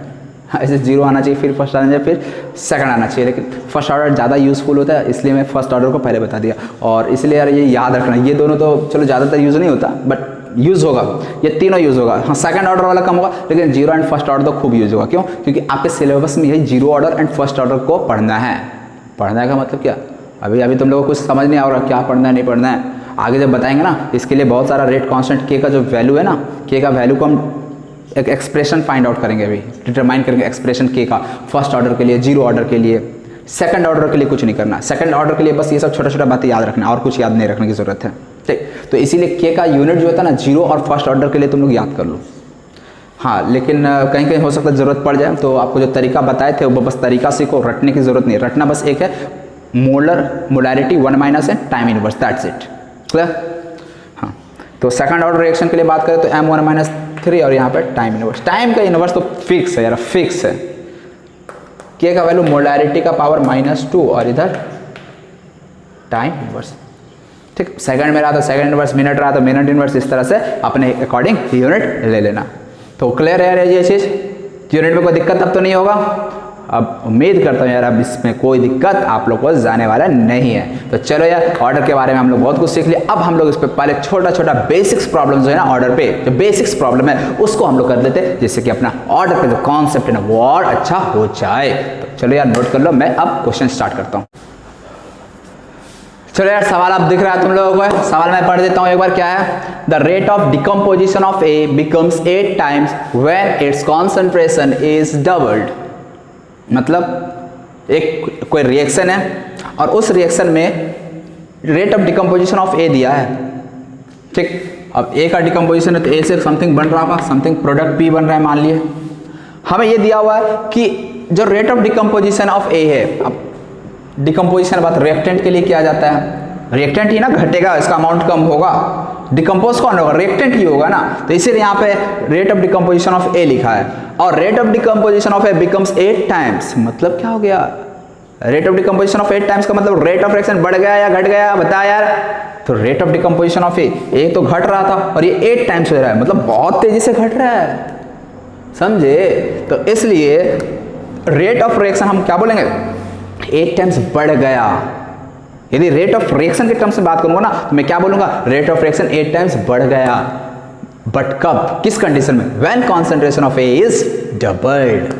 ऐसे 0 आना चाहिए फिर फर्स्ट आना चाहिए फिर सेकंड आना चाहिए, लेकिन फर्स्ट ऑर्डर ज़्यादा यूज़फुल होता है इसलिए मैं फर्स्ट ऑर्डर को पहले बता दिया। और इसलिए यार ये याद रखना, ये दोनों तो चलो ज़्यादातर यूज़ नहीं होता बट यूज़ होगा, ये तीनों यूज़ होगा। हाँ सेकंड ऑर्डर वाला कम होगा लेकिन जीरो एंड फर्स्ट ऑर्डर तो खूब यूज़ होगा। क्यों? क्योंकि आपके सिलेबस में यही zero order and first order को पढ़ना है। पढ़ने का मतलब क्या, अभी तुम लोगों को कुछ समझ नहीं आ रहा क्या पढ़ना है नहीं पढ़ना है, आगे जब बताएंगे ना, इसके लिए बहुत सारा रेट कांस्टेंट के का जो वैल्यू है ना, के का वैल्यू को हम एक एक्सप्रेशन फाइंड आउट करेंगे, अभी डिटरमाइन करेंगे एक्सप्रेशन के का, फर्स्ट ऑर्डर के लिए, जीरो ऑर्डर के लिए, सेकंड ऑर्डर के लिए कुछ नहीं करना, सेकंड ऑर्डर के लिए बस ये सब छोटा छोटा बातें याद रखना और कुछ याद नहीं रखने की जरूरत है। ठीक, तो इसीलिए के का यूनिट जो होता है ना, जीरो और फर्स्ट ऑर्डर के लिए तुम लोग याद कर लो। हाँ लेकिन कहीं कहीं हो सकता है ज़रूरत पड़ जाए, तो आपको जो तरीका बताए थे वो बस तरीका सीखो, रटने की ज़रूरत नहीं, रटना बस एक है molarity 1 minus n time inverse, that's it. Clear? हाँ तो सेकंड ऑर्डर रिएक्शन के लिए बात करें तो m1 माइनस 3 और यहाँ पे टाइम इनवर्स, टाइम का इनवर्स तो फिक्स है यार, फिक्स है। के का वैल्यू मोलैरिटी का पावर -2 और इधर टाइम इनवर्स। ठीक, सेकंड में रहा तो सेकंड इनवर्स, मिनट रहा तो मिनट इनवर्स, इस तरह से अपने अकॉर्डिंग यूनिट ले लेना। तो क्लियर है यार ये चीज़, यूनिट में कोई दिक्कत अब तो नहीं होगा। अब उम्मीद करता हूँ यार अब इसमें कोई दिक्कत आप लोग को जाने वाला नहीं है। तो चलो यार ऑर्डर के बारे में हम लोग बहुत कुछ सीख लिया। अब हम लोग इस पर पहले छोटा छोटा बेसिक्स प्रॉब्लम जो है ना ऑर्डर पे, जो बेसिक्स प्रॉब्लम है उसको हम लोग कर देते हैं, जिससे कि अपना ऑर्डर का जो कॉन्सेप्ट है ना वो और अच्छा हो जाए। तो चलो यार नोट कर लो, मैं अब क्वेश्चन स्टार्ट करता हूँ। चलो यार सवाल अब दिख रहा है तुम लोगों को, सवाल मैं पढ़ देता हूँ एक बार। क्या है? The rate of decomposition of A becomes 8 times when it's concentration is doubled. मतलब एक कोई रिएक्शन है और उस रिएक्शन में रेट ऑफ डिकम्पोजिशन ऑफ ए दिया है। ठीक, अब ए का डिकम्पोजिशन है तो ए से समथिंग बन रहा होगा, समथिंग प्रोडक्ट बी बन रहा है मान लिए। हमें ये दिया हुआ है कि जो रेट ऑफ डिकम्पोजिशन ऑफ ए है, अब डिकम्पोजिशन बात रिएक्टेंट के लिए किया जाता है, रिएक्टेंट ही ना घटेगा, इसका अमाउंट कम होगा, डिकम्पोज कौन होगा? रिएक्टेंट ही होगा ना। तो इसीलिए यहाँ पे रेट ऑफ डिकम्पोजिशन ऑफ ए लिखा है और rate of decomposition of A becomes 8 times. मतलब क्या हो गया? Rate of decomposition of 8 times का मतलब रेट ऑफ रिएक्शन बढ़ गया या घट गया, बता यार। तो रेट ऑफ डिकम्पोजिशन ऑफ ए तो घट रहा था और ये 8 टाइम्स हो रहा है, मतलब बहुत तेजी से घट रहा है, समझे? तो इसलिए रेट ऑफ रिएक्शन हम क्या बोलेंगे? 8 टाइम्स बढ़ गया। यदि रेट ऑफ रिएक्शन के टर्म्स में बात करूंगा ना तो मैं क्या बोलूंगा? रेट ऑफ रिएक्शन 8 टाइम्स बढ़ गया। बट कब, किस कंडीशन में? When concentration of A is doubled.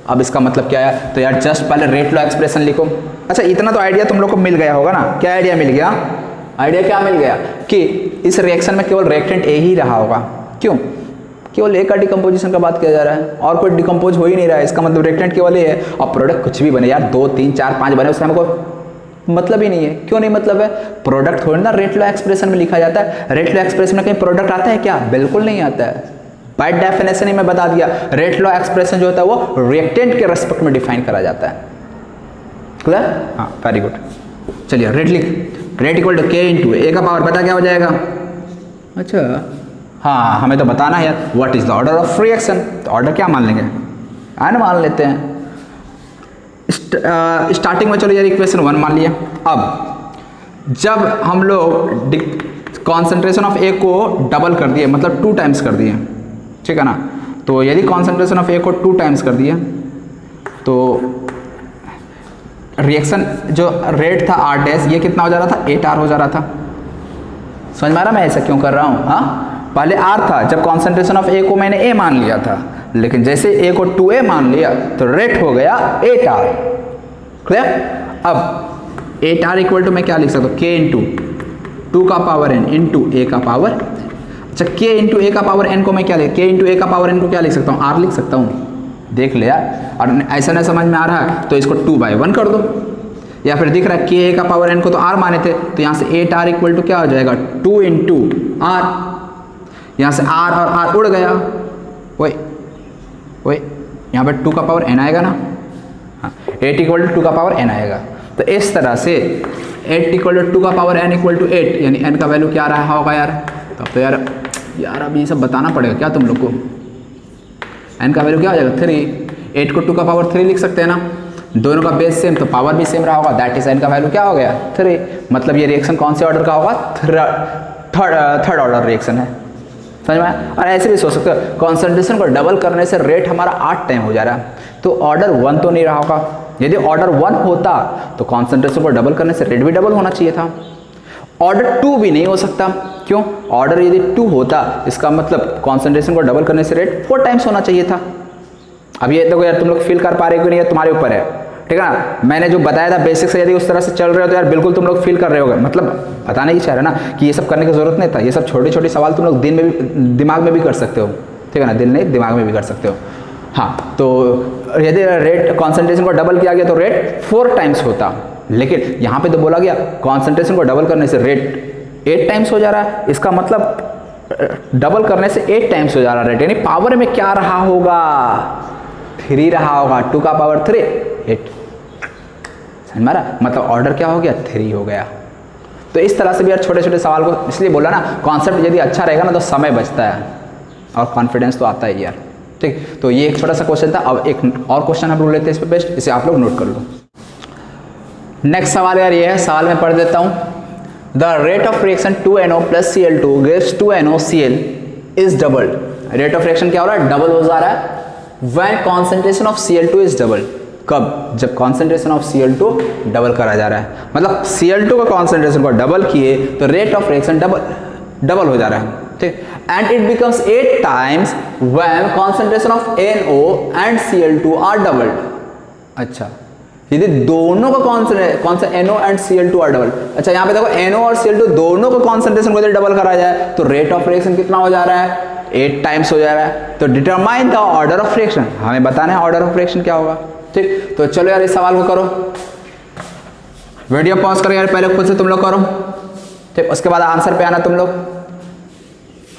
अब इसका मतलब क्या है? तो यार जस्ट पहले रेट लॉ एक्सप्रेशन लिखो। अच्छा इतना तो आइडिया तुम लोग को मिल गया होगा ना। क्या आइडिया मिल गया? आइडिया क्या मिल गया कि इस रिएक्शन में केवल रिएक्टेंट ए ही रहा होगा। क्यों? केवल ए का डिकम्पोजिशन का बात किया जा रहा है और कोई डिकम्पोज हो ही नहीं रहा है, इसका मतलब रिएक्टेंट केवल ए है। और प्रोडक्ट कुछ भी बने यार, 2 3 4 5 बने, उससे हमको मतलब ही नहीं है। क्यों नहीं मतलब है? प्रोडक्ट थोड़ी ना रेट लॉ एक्सप्रेशन में लिखा जाता है। रेट लॉ एक्सप्रेशन में कहीं प्रोडक्ट आता है क्या? बिल्कुल नहीं आता है। बाय डेफिनेशन ही मैं बता दिया, रेट लॉ एक्सप्रेशन जो होता है वो रिएक्टेंट के रेस्पेक्ट में डिफाइन करा जाता है। क्लियर? हाँ वेरी गुड। चलिए रेट लिख, rate equal to K into ए का पावर पता क्या हो जाएगा? अच्छा हाँ हमें तो बताना है यार, what is the order of reaction. तो ऑर्डर क्या मान लेंगे? एन मान लेते हैं। स्टार्टिंग में चलो यार इक्वेशन 1 मान लिया। अब जब हम लोग कॉन्सेंट्रेशन ऑफ ए को डबल कर दिए, मतलब 2 टाइम्स कर दिए, ठीक है ना, तो यदि कॉन्सेंट्रेशन ऑफ ए को 2 टाइम्स कर दिया तो रिएक्शन जो रेट था R डैश ये कितना हो जा रहा था 8R हो जा रहा था। समझ में आ रहा मैं ऐसा क्यों कर रहा हूँ? हाँ, पहले R था जब कॉन्सेंट्रेशन ऑफ ए को मैंने A मान लिया था, लेकिन जैसे A को 2A मान लिया तो रेट हो गया 8R। क्लियर? अब 8R इक्वल टू मैं क्या लिख सकता हूँ? K इंटू 2 का पावर n इंटू A का पावर, अच्छा K इंटू A का पावर n को मैं क्या लिख, K इंटू A का पावर n को क्या लिख सकता हूँ? R लिख सकता हूँ। देख लिया? और ऐसा नहीं समझ में आ रहा है तो इसको 2/1 कर दो, या फिर दिख रहा है K का पावर n को तो R माने थे तो यहाँ से 8R इक्वल टू क्या हो जाएगा? 2 इंटू R। यहाँ से R और R उड़ गया, वही यहाँ पर 2 का पावर n आएगा ना, हाँ 8 इक्वल टू 2 का पावर n आएगा। तो इस तरह से 8 इक्वल टू 2 का पावर n इक्वल टू 8, यानी n का वैल्यू क्या रहा होगा यार? तब तो यार अब ये सब बताना पड़ेगा क्या तुम लोग को? n का वैल्यू क्या हो जाएगा? 3। 8 को 2 का पावर 3 लिख सकते हैं ना, दोनों का बेस सेम तो पावर भी सेम रहा होगा, दैट इज n का वैल्यू क्या हो गया? 3। मतलब ये रिएक्शन कौन से ऑर्डर का होगा? थर्ड ऑर्डर रिएक्शन है। समझ में? और ऐसे भी सोच सकते हो कॉन्सेंट्रेशन को डबल करने से रेट हमारा 8 टाइम हो जा रहा है, तो ऑर्डर 1 तो नहीं रहा होगा। यदि ऑर्डर 1 होता तो कॉन्सेंट्रेशन को डबल करने से रेट भी डबल होना चाहिए था। ऑर्डर 2 भी नहीं हो सकता, क्यों? ऑर्डर यदि 2 होता इसका मतलब कॉन्सेंट्रेशन को डबल करने से रेट 4 टाइम्स होना चाहिए था। अब ये देखो यार तुम लोग फील कर पा रहे हो कि नहीं, तुम्हारे ऊपर है, ठीक है ना? मैंने जो बताया था बेसिक से यदि उस तरह से चल रहे हो तो यार बिल्कुल तुम लोग फील कर रहे होगे। मतलब बताने की चाह रहे ना कि ये सब करने की जरूरत नहीं था, ये सब छोटे छोटे सवाल तुम लोग दिन में भी दिमाग में भी कर सकते हो, ठीक है ना? दिन नहीं दिमाग में भी कर सकते हो। हाँ, तो यदि रेट कॉन्सेंट्रेशन को डबल किया गया तो रेट 4 टाइम्स होता, लेकिन यहाँ पे तो बोला गया कॉन्सेंट्रेशन को डबल करने से रेट 8 टाइम्स हो जा रहा है। इसका मतलब डबल करने से 8 टाइम्स हो जा रहा है रेट, यानी पावर में क्या रहा होगा? 3 रहा होगा। 2 का पावर 3 8। समझ में आ रहा? मतलब ऑर्डर क्या हो गया? 3 हो गया। तो इस तरह से भी यार छोटे छोटे सवाल को इसलिए बोला ना, कॉन्सेप्ट यदि अच्छा रहेगा ना तो समय बचता है और कॉन्फिडेंस तो आता है यार, ठीक। तो ये एक छोटा सा क्वेश्चन था। अब एक और क्वेश्चन हम लोग लेते हैं इस पे बेस्ट, इसे आप लोग नोट कर लो। नेक्स्ट सवाल यार ये है, सवाल में पढ़ देता हूँ। The rate of reaction 2NO + Cl2 gives 2NOCl is doubled. Rate of reaction क्या हो रहा है? डबल हो जा रहा है। When concentration of Cl2 is double. कब? जब कॉन्सेंट्रेशन ऑफ Cl2 डबल करा जा रहा है, मतलब Cl2 का कॉन्सेंट्रेशन को डबल किए तो रेट ऑफ रिएक्शन डबल हो जा रहा है, ठीक। And it becomes 8 times when concentration of NO and Cl2 are doubled. अच्छा, यदि दोनों का कौन सा NO and Cl2 are double. अच्छा, यहाँ पे देखो NO और Cl2 दोनों का कॉन्सेंट्रेशन को यदि डबल करा जाए तो रेट ऑफ रिएक्शन कितना हो जा रहा है? 8 टाइम्स हो जा रहा है। तो determine the order of reaction, हमें बताना है ऑर्डर ऑफ रिएक्शन क्या होगा, ठीक। तो चलो यार इस सवाल को करो, वीडियो पॉज करो यार, पहले खुद से तुम लोग करो, ठीक। उसके बाद आंसर पे आना तुम लोग।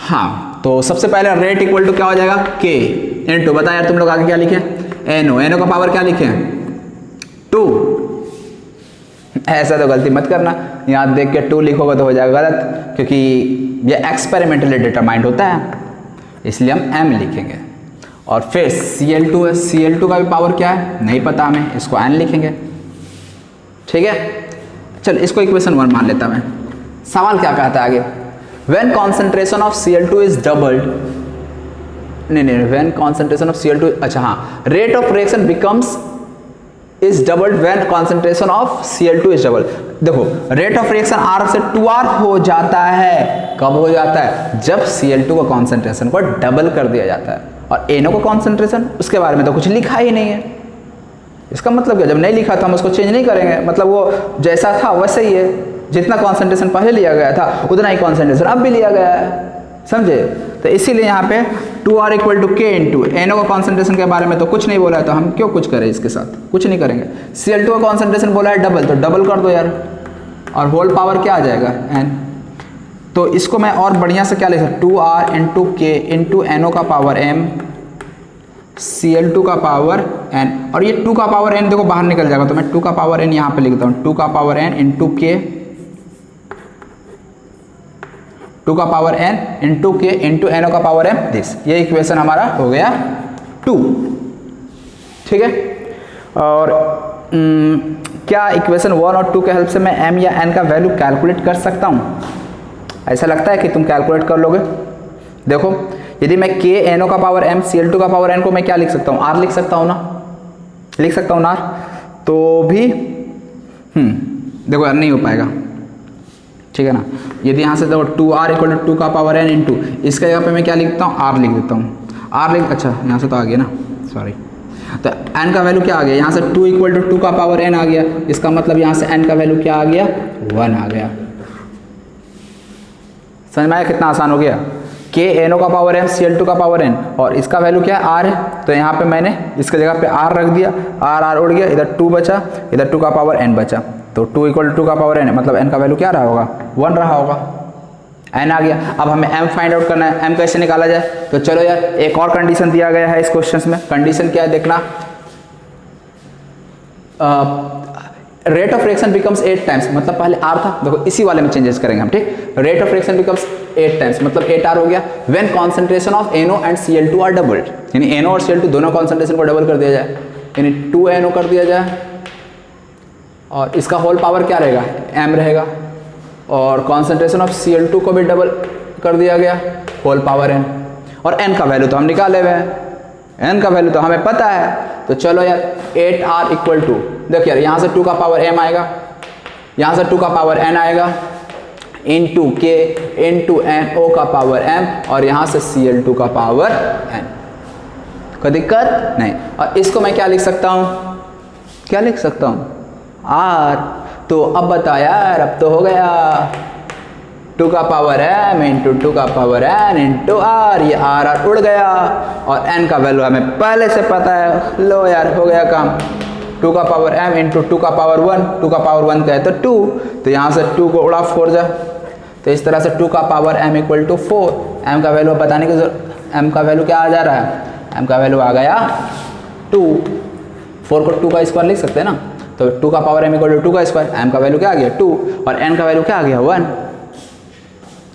हाँ, तो सबसे पहले रेट इक्वल टू क्या हो जाएगा? K इंटू, बता यार तुम लोग आगे क्या लिखे? NO का पावर क्या लिखे? 2। ऐसा तो गलती मत करना, यहाँ देख के 2 लिखोगे तो हो जाएगा गलत, क्योंकि ये एक्सपेरिमेंटली डिटरमाइंड होता है, इसलिए हम M लिखेंगे। और फिर Cl2 है, Cl2 का भी पावर क्या है? नहीं पता हमें, इसको N लिखेंगे, ठीक है। चल इसको इक्वेशन 1 मान लेता मैं। सवाल क्या कहता है आगे? When concentration of Cl2 is doubled, नहीं व्हेन कॉन्सेंट्रेशन ऑफ Cl2, अच्छा हाँ, rate of reaction becomes is doubled when concentration of Cl2 is double. देखो रेट ऑफ रिएक्शन R से 2R हो जाता है। कब हो जाता है? जब Cl2 का कॉन्सेंट्रेशन को डबल कर दिया जाता है। और NO का कॉन्सेंट्रेशन, उसके बारे में तो कुछ लिखा ही नहीं है। इसका मतलब क्या? जब नहीं लिखा था हम उसको चेंज नहीं करेंगे, मतलब वो जैसा था वैसे ही है, जितना कॉन्सेंट्रेशन पहले लिया गया था उतना ही कॉन्सेंट्रेशन अब भी लिया गया है, समझे। तो इसीलिए यहाँ पे 2R equal to K into NO का कॉन्सेंट्रेशन के बारे में तो कुछ नहीं बोला है, तो हम क्यों कुछ करें इसके साथ? कुछ नहीं करेंगे। Cl2 का कॉन्सेंट्रेशन बोला है डबल, तो डबल कर दो यार, और होल पावर क्या आ जाएगा? N। तो इसको मैं और बढ़िया से क्या लिख सकता? 2R into K into NO का पावर M, Cl2 का पावर N, और ये 2 का पावर N देखो बाहर निकल जाएगा, तो मैं 2 का पावर N यहाँ पे लिखता हूँ। 2 का पावर N इंटू K, 2 का power N into K into NO का पावर M, दिस। ये इक्वेशन हमारा हो गया 2, ठीक है। और क्या इक्वेशन 1 और 2 के हेल्प से मैं M या N का वैल्यू कैलकुलेट कर सकता हूँ? ऐसा लगता है कि तुम कैलकुलेट कर लोगे। देखो यदि मैं KNO का पावर m Cl2 का पावर n को मैं क्या लिख सकता हूँ, R लिख सकता हूँ ना, लिख सकता हूँ ना R, तो भी देखो यार नहीं हो पाएगा, ठीक है ना। यदि यहाँ से देखो 2R इक्वल टू 2 का पावर n इंटू इसके जगह पे मैं क्या लिखता हूँ, R लिख देता हूँ, R लिख, अच्छा यहाँ से तो आ गया ना, सॉरी, तो n का वैल्यू क्या आ गया, यहाँ से 2 इक्वल टू 2 का पावर n आ गया, इसका मतलब यहाँ से n का वैल्यू क्या आ गया, 1 आ गया। समझ में आया कितना आसान हो गया। KNO का पावर m Cl2 का पावर n और इसका वैल्यू क्या है, R है, तो यहाँ पे मैंने इसके जगह पे R रख दिया, R उड़ गया, इधर 2 बचा, इधर 2 का पावर n बचा, तो 2 इक्वल टू 2 का पावर n मतलब n का वैल्यू क्या रहा होगा, 1 रहा होगा, n आ गया। अब हमें m फाइंड आउट करना है, m कैसे निकाला जाए, तो चलो यार एक और कंडीशन दिया गया है इस क्वेश्चन में। कंडीशन क्या है देखना, rate of reaction becomes 8 times, मतलब पहले R था, देखो इसी वाले में चेंजेस करेंगे हम, ठीक। Rate of reaction becomes 8 times मतलब 8R हो गया when concentration of NO and Cl2 are doubled, यानी NO और Cl2 दोनों कॉन्सेंट्रेशन को डबल कर दिया जाए, यानी 2NO कर दिया जाए और इसका होल पावर क्या रहेगा, m रहेगा, और कॉन्सेंट्रेशन ऑफ Cl2 को भी डबल कर दिया गया, होल पावर n, और n का वैल्यू तो हम निकाले हुए हैं, n का वैल्यू तो हमें पता है। तो चलो यार 8R इक्वल टू, देखिए यार यहाँ से 2 का पावर m आएगा, यहाँ से 2 का पावर n आएगा, इंटू K इंटू NO का पावर m और यहाँ से Cl2 का पावर n, कोई दिक्कत नहीं। और इसको मैं क्या लिख सकता हूँ, क्या लिख सकता हूँ, R। तो अब बता यार, अब तो हो गया 2 का पावर m इंटू 2 का पावर n इंटू R, ये R उड़ गया और n का वैल्यू हमें पहले से पता है, लो यार हो गया काम, 2 का पावर m इंटू 2 का पावर 1, 2 का पावर 1 का है तो 2, तो यहाँ से 2 को उड़ा 4 जाए, तो इस तरह से 2 का power m equal to 4, m का वैल्यू बताने की जरूरत, m का वैल्यू क्या आ जा रहा है, m का वैल्यू आ गया 2, 4 को 2 का स्क्वायर लिख सकते हैं ना, तो 2 का पावर m इक्वल टू 2 का स्क्वायर, m का वैल्यू क्या आ गया 2 और n का वैल्यू क्या आ गया 1,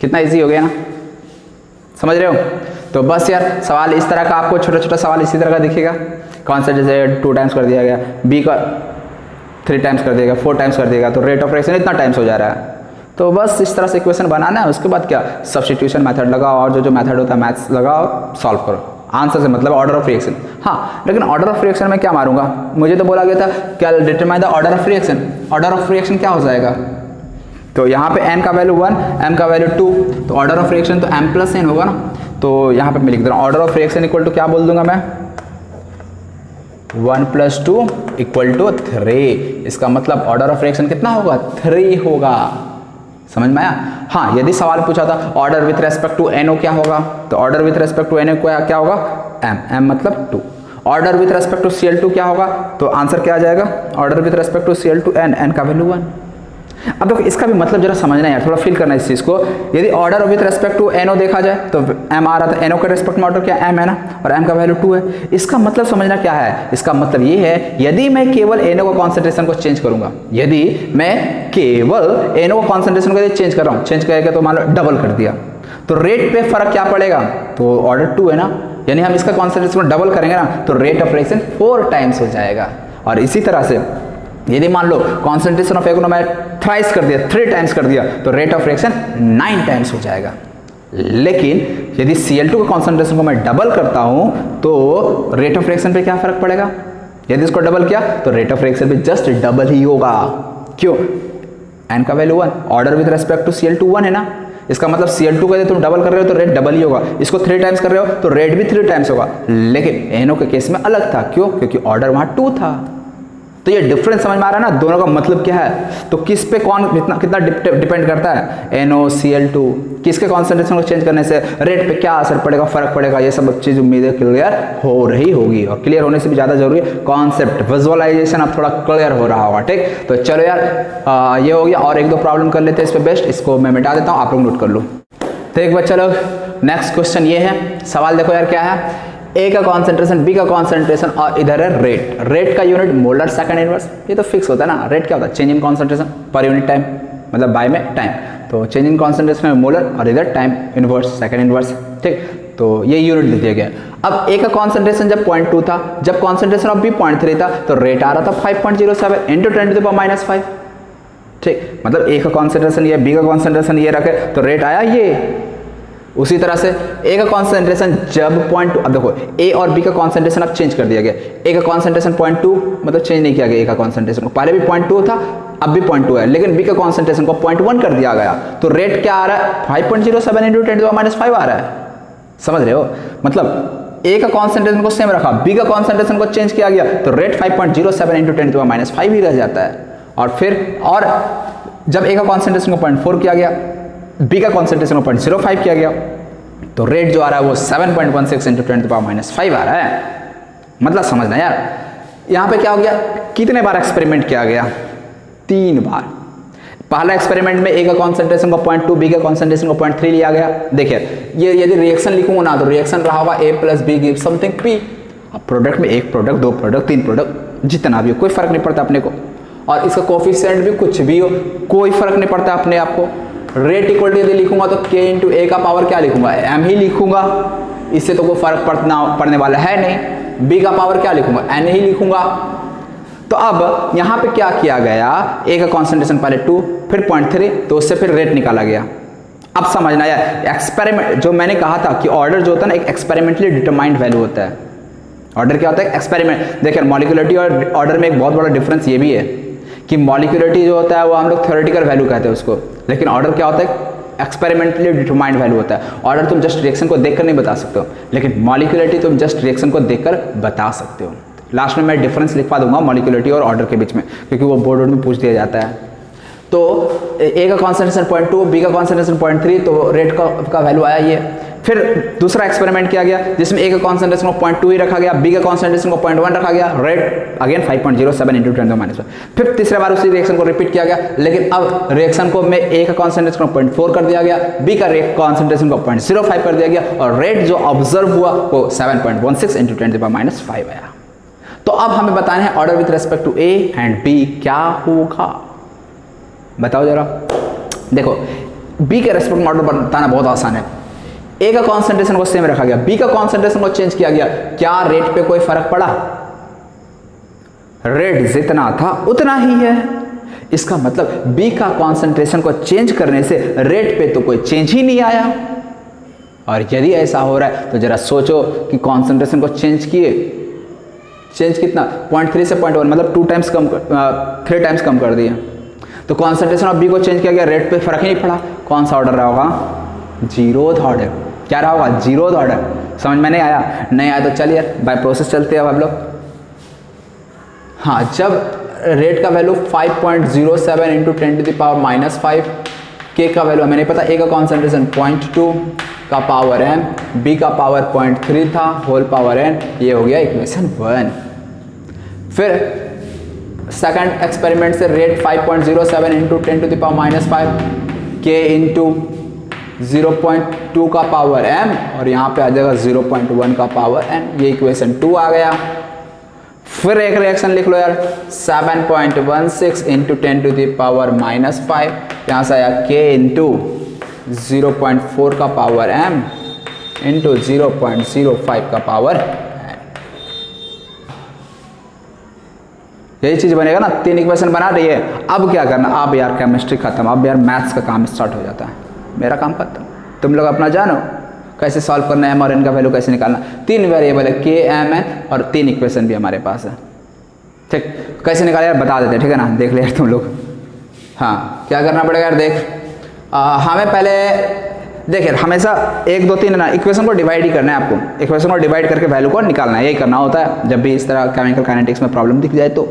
कितना इजी हो गया ना, समझ रहे हो। तो बस यार सवाल इस तरह का, आपको छोटा छोटा सवाल इसी तरह का दिखेगा, कौन सा जैसे 2 टाइम्स कर दिया गया, b का 3 टाइम्स कर दिया गया, 4 टाइम्स कर दिएगा, तो रेट ऑफ रिएक्शन इतना टाइम्स हो जा रहा है। तो बस इस तरह से इक्वेशन बनाना है, उसके बाद क्या सब्स्टिट्यूशन मेथड लगाओ और जो मेथड होता है मैथ्स लगाओ, सॉल्व करो, आंसर से मतलब ऑर्डर ऑफ रिएक्शन। हाँ लेकिन ऑर्डर ऑफ रिएक्शन में क्या मारूंगा, मुझे तो बोला गया था क्या determine the order of reaction, order of reaction क्या हो जाएगा, तो यहाँ पे n का वैल्यू 1, m का वैल्यू 2, तो ऑर्डर ऑफ रिएक्शन तो m प्लस n होगा ना, तो यहाँ पे मैं लिख दे रहा हूँ order of reaction equal to क्या बोल दूंगा मैं, 1 प्लस 2 इक्वल टू 3, इसका मतलब ऑर्डर ऑफ रिएक्शन कितना होगा 3 होगा, समझ में आया। हाँ यदि सवाल पूछा था order with respect to NO क्या होगा, तो order with respect to NO क्या होगा m मतलब 2, order with respect to Cl2 क्या होगा, तो आंसर क्या आ जाएगा, order with respect to Cl2 n का वैल्यू 1। अब देखो इसका भी मतलब जरा समझना है यार, थोड़ा फील करना है इस चीज़ को। यदि order with respect to NO देखा जाए तो m आ रहा था, NO के रेस्पेक्ट में ऑर्डर क्या m है ना, और m का वैल्यू 2 है। इसका मतलब समझना क्या है, इसका मतलब ये है यदि मैं केवल NO का कॉन्सेंट्रेशन को चेंज करूंगा, यदि मैं केवल NO का कॉन्सेंट्रेशन को चेंज कर रहा हूँ, चेंज करके तो मान लो डबल कर दिया, तो रेट पे फर्क क्या पड़ेगा, तो ऑर्डर 2 है ना, यानी हम इसका कॉन्सेंट्रेशन को डबल करेंगे ना तो रेट ऑफ रिएक्शन 4 टाइम्स हो जाएगा। और इसी तरह से यदि मान लो कॉन्सेंट्रेशन ऑफ एग्रो मैं थ्राइस कर दिया, 3 टाइम्स कर दिया, तो रेट ऑफ रिएक्शन 9 टाइम्स हो जाएगा। लेकिन यदि Cl2 का कॉन्सेंट्रेशन को मैं डबल करता हूं तो रेट ऑफ रिएक्शन पे क्या फर्क पड़ेगा, यदि इसको डबल किया तो रेट ऑफ रिएक्शन पे जस्ट डबल ही होगा। क्यों, n का value 1, order with respect to Cl2 1 है ना, इसका मतलब Cl2 का यदि तुम डबल कर रहे हो तो रेट डबल ही होगा, इसको 3 टाइम्स कर रहे हो तो रेट भी 3 टाइम्स होगा। लेकिन NO के केस में अलग था, क्यों, क्योंकि ऑर्डर वहां 2 था। तो ये डिफरेंस समझ में आ रहा है ना, दोनों का मतलब क्या है, तो किस पे कौन कितना डिपेंड करता है, NO Cl2, किसके कॉन्सेंट्रेशन को चेंज करने से रेट पे क्या असर पड़ेगा, फर्क पड़ेगा, ये सब चीज उम्मीद है क्लियर हो रही होगी। और क्लियर होने से भी ज्यादा जरूरी है कॉन्सेप्ट विजुअलाइजेशन अब थोड़ा क्लियर हो रहा होगा। ठीक, तो चलो यार ये हो गया, और 1-2 प्रॉब्लम कर लेते हैं इस पे बेस्ट, इसको मैं मिटा देता हूँ, आप लोग नोट कर लो। तो एक बार चलो नेक्स्ट क्वेश्चन ये है, सवाल देखो यार क्या है, A का कॉन्सेंट्रेशन, B का कॉन्सेंट्रेशन और इधर है रेट। रेट का यूनिट मोलर सेकंड इनवर्स, ये तो फिक्स होता है ना। रेट क्या होता है, change in concentration per unit time, मतलब बाय में टाइम, तो चेंज इन कॉन्सेंट्रेशन में मोलर और इधर टाइम इनवर्स सेकंड इनवर्स। ठीक, तो ये यूनिट दे दिया गया। अब A का कॉन्सेंट्रेशन जब 0.2 था, जब कॉन्सेंट्रेशन ऑफ B 0.3 था, तो रेट आ रहा था 5.07 इंटू 10⁻⁵। ठीक, मतलब A का कॉन्सेंट्रेशन ये, B का कॉन्सेंट्रेशन ये रखे तो रेट आया ये उसी तरह से ए का कॉन्सेंट्रेशन जब 0.2, अब देखो ए और बी का कॉन्सेंट्रेशन अब चेंज कर दिया गया। ए का कॉन्सेंट्रेशन 0.2 मतलब चेंज नहीं किया गया ए का कॉन्सेंट्रेशन को, पहले भी 0.2 था अब भी 0.2 है, लेकिन बी का कॉन्सेंट्रेशन को 0.1 कर दिया गया, तो रेट क्या आ रहा है 5.07 इंटू 10⁻⁵ आ रहा है। समझ रहे हो, मतलब ए का कॉन्सेंट्रेशन को सेम रखा, बी का कॉन्सेंट्रेशन को चेंज किया गया, तो रेट 5.07 इंटू 10⁻⁵ ही रह जाता है। और फिर और जब ए का कॉन्सेंट्रेशन को 0.4 किया गया, बी का कॉन्सेंट्रेशन को 0.05 किया गया, तो रेट जो आ रहा है वो 7.16 इंटू 10⁻⁵ आ रहा है। मतलब समझना यार, यहाँ पे क्या हो गया, कितने बार एक्सपेरिमेंट किया गया, 3 बार। पहला एक्सपेरिमेंट में ए का कॉन्सेंट्रेशन को 0.2, बी का कॉन्सेंट्रेशन को 0.3 लिया गया। देखिए ये यदि रिएक्शन लिखूंगा ना तो रिएक्शन रहा होगा A plus B give something P. अब प्रोडक्ट में 1 प्रोडक्ट 2 प्रोडक्ट 3 प्रोडक्ट जितना भी हो कोई फर्क नहीं पड़ता अपने को, और इसका कोफिशिएंट भी कुछ भी हो कोई फर्क नहीं पड़ता अपने आप को। रेट इक्वल टू यदि लिखूंगा तो k इंटू ए का पावर क्या लिखूंगा, m ही लिखूंगा, इससे तो कोई फर्क पड़ने वाला है नहीं। b का पावर क्या लिखूंगा, n ही लिखूंगा। तो अब यहाँ पे क्या किया गया, a का कॉन्सेंट्रेशन पहले 2 फिर 0.3, तो उससे फिर रेट निकाला गया। अब समझना यार, एक्सपेरिमेंट जो मैंने कहा था कि ऑर्डर जो होता है ना एक एक्सपेरिमेंटली डिटरमाइंड वैल्यू होता है। ऑर्डर क्या होता है, एक्सपेरिमेंट। देखिए मॉलिक्यूलरिटी और ऑर्डर में एक बहुत बड़ा डिफरेंस ये भी है कि मॉलिक्यूलरिटी जो होता है वो हम लोग थ्योरेटिकल वैल्यू कहते हैं उसको, लेकिन ऑर्डर क्या होता है एक्सपेरिमेंटली डिटरमाइंड वैल्यू होता है। ऑर्डर तुम जस्ट रिएक्शन को देखकर नहीं बता सकते हो, लेकिन मॉलिक्यूलरिटी तुम जस्ट रिएक्शन को देखकर बता सकते हो। लास्ट में मैं डिफरेंस लिखवा दूंगा मॉलिक्यूलरिटी और ऑर्डर के बीच में, क्योंकि वो बोर्ड में पूछ दिया जाता है। तो ए का कॉन्सेंट्रेशन 0.2, बी का कॉन्सेंट्रेशन 0.3, तो रेट का वैल्यू आया ये। फिर दूसरा एक्सपेरिमेंट किया गया जिसमें ए का कॉन्सेंट्रेशन को 0.2 ही रखा गया, बी का कॉन्सेंट्रेशन को 0.1 रखा गया, रेट अगेन 5.07 इंटू 10⁻⁵। फिर तीसरे बार उसी रिएक्शन को रिपीट किया गया, लेकिन अब रिएक्शन को में ए का कॉन्सेंट्रेशन को 0.4 कर दिया गया, बी का कॉन्सेंट्रेशन को 0.05 कर दिया गया, और रेट जो ऑब्जर्व हुआ वो 7.16 इंटू 10⁻⁵ आया। तो अब हमें बताना है order with respect to A and B क्या होगा, बताओ जरा। देखो बी के रेस्पेक्ट में ऑर्डर बताना बहुत आसान है। ए का कॉन्सेंट्रेशन को सेम रखा गया, बी का कॉन्सेंट्रेशन को चेंज किया गया, क्या रेट पे कोई फर्क पड़ा, रेट जितना था उतना ही है। इसका मतलब बी का कॉन्सेंट्रेशन को चेंज करने से रेट पे तो कोई चेंज ही नहीं आया। और यदि ऐसा हो रहा है तो जरा सोचो कि कॉन्सेंट्रेशन को चेंज कितना 0.3 से 0.1 मतलब 3 टाइम्स कम कर दिया, तो कॉन्सेंट्रेशन ऑफ बी को चेंज किया गया, रेट पे फर्क ही नहीं पड़ा। कौन सा ऑर्डर रहा होगा, जीरोथ ऑर्डर। क्या रहा होगा, जीरोथ ऑर्डर। समझ में नहीं आया, नहीं आया तो चलिए बाय प्रोसेस चलते हैं अब हम लोग। हाँ, जब रेट का वैल्यू 5.07 इंटू 10⁻⁵, के का वैल्यू हमें नहीं पता, ए का कॉन्सेंट्रेशन 0.2 का पावर m, बी का पावर 0.3 था होल पावर n, ये हो गया इक्वेशन 1। फिर सेकंड एक्सपेरिमेंट से रेट 5.07 इंटू 10⁻⁵, के इंटू 0.2 का पावर m, और यहाँ पे आ जाएगा 0.1 का पावर n, ये इक्वेशन 2 आ गया। फिर एक रिएक्शन लिख लो यार, 7.16 इंटू 10⁻⁵, यहाँ से आया k इंटू 0.4 का पावर m इंटू 0.05 का पावर n। यही चीज बनेगा ना, 3 इक्वेशन बना रही है। अब क्या करना, अब यार केमिस्ट्री खत्म, अब यार मैथ्स का काम स्टार्ट हो जाता है, मेरा काम खत्म। तुम लोग अपना जानो कैसे सॉल्व करना है, एम और एन का वैल्यू कैसे निकालना। 3 वेरिएबल है, के एम एन, और 3 इक्वेशन भी हमारे पास है। ठीक, कैसे निकाले यार बता देते, ठीक है ना, देख ले यार तुम लोग। हाँ, क्या करना पड़ेगा यार, देख हमें पहले देखिए हमेशा 1 2 3 ना इक्वेशन को डिवाइड ही करना है आपको। इक्वेशन को डिवाइड करके वैल्यू को निकालना है, यही करना होता है जब भी इस तरह केमिकल काइनेटिक्स में प्रॉब्लम दिख जाए तो।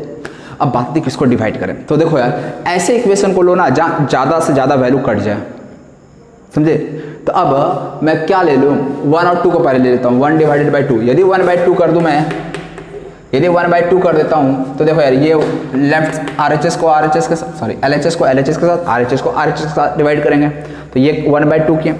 अब बात थी किसको डिवाइड करें, तो देखो यार ऐसे इक्वेशन को लो ना जहाँ ज़्यादा से ज़्यादा वैल्यू कट जाए, समझे। तो अब मैं क्या ले लूँ, 1 और 2 को पहले ले लेता हूँ, 1 डिवाइडेड बाई 2। यदि 1/2 कर दूँ मैं, यदि 1/2 कर देता हूँ तो देखो यार ये लेफ्ट RHS को RHS के साथ, सॉरी LHS को LHS के साथ, RHS को RHS के साथ डिवाइड करेंगे, तो ये 1/2 किया,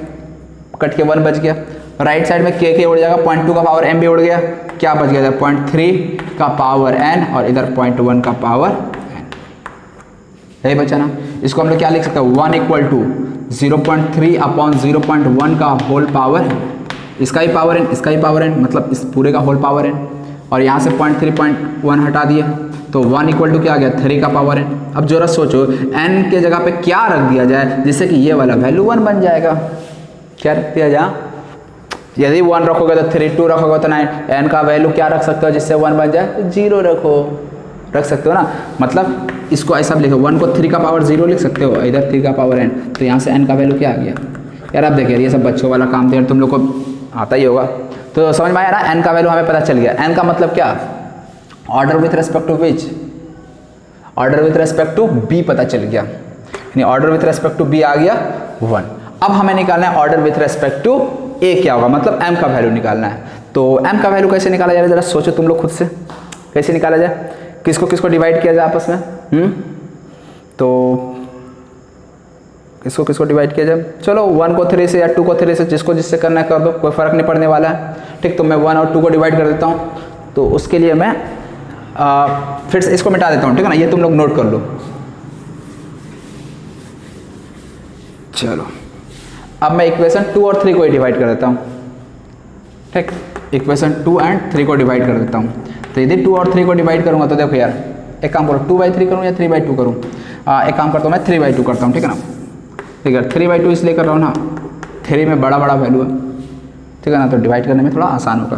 कट के 1 बच गया। राइट साइड में के उड़ जाएगा, 0.2 का पावर m भी उड़ गया, क्या बच गया 0.3 का पावर n, और इधर 0.1 का पावर n, यही बचा ना। इसको हम लोग क्या लिख सकते हैं, 1 इक्वल टू 0.3 अपॉन 0.1 का होल पावर, इसका ही पावर n, इसका ही पावर n, मतलब इस पूरे का होल पावर n, और यहाँ से 0.3 हटा दिए, तो 1 इक्वल टू क्या आ गया 3 का पावर n। अब जरा सोचो n के जगह पे क्या रख दिया जाए जिससे कि ये वाला वैल्यू 1 बन जाएगा। क्या रख दिया जा, यदि 1 रखोगे तो 3, 2 रखोगे तो 9, n का वैल्यू क्या रख सकते हो जिससे 1 बन जाए, तो 0 रख सकते हो ना। मतलब इसको ऐसा लिखो, 1 को 3 का पावर 0 लिख सकते हो, इधर 3 का पावर n, तो यहाँ से n का वैल्यू क्या आ गया यार। आप देखिए ये सब बच्चों वाला काम थे, तुम लोग को आता ही होगा, तो समझ में आया ना। n का वैल्यू हमें पता चल गया। n का मतलब क्या, order with respect to which, order with respect to b पता चल गया, यानी order with respect to b आ गया 1। अब हमें निकालना है order with respect to a क्या होगा, मतलब m का वैल्यू निकालना है। तो m का वैल्यू कैसे निकाला जाए, जरा सोचो तुम लोग खुद से, कैसे निकाला जाए, किसको किसको डिवाइड किया जाए आपस में, तो किसको किसको डिवाइड किया जाए, चलो 1 को 3 से या 2 को 3 से, जिसको जिससे करना है कर दो, कोई फर्क नहीं पड़ने वाला है, ठीक। तो मैं 1 और 2 को डिवाइड कर देता हूँ, तो उसके लिए मैं फिर से इसको मिटा देता हूँ, ठीक है ना, ये तुम लोग नोट कर लो। चलो अब मैं इक्वेशन 2 और 3 को डिवाइड कर देता हूँ, ठीक। इक्वेशन 2 एंड 3 को डिवाइड कर देता हूँ। तो यदि 2 और 3 को डिवाइड करूँगा तो देखो यार, एक काम करो, 2/3 करूँ या 3/2 करूँ, एक काम करता हूँ मैं 3/2 करता हूँ, ठीक है ना। ठीक है, 3/2 इसलिए कर रहा हूँ ना, 3 में बड़ा वैल्यू है, ठीक है ना, तो डिवाइड करने में थोड़ा आसान होगा।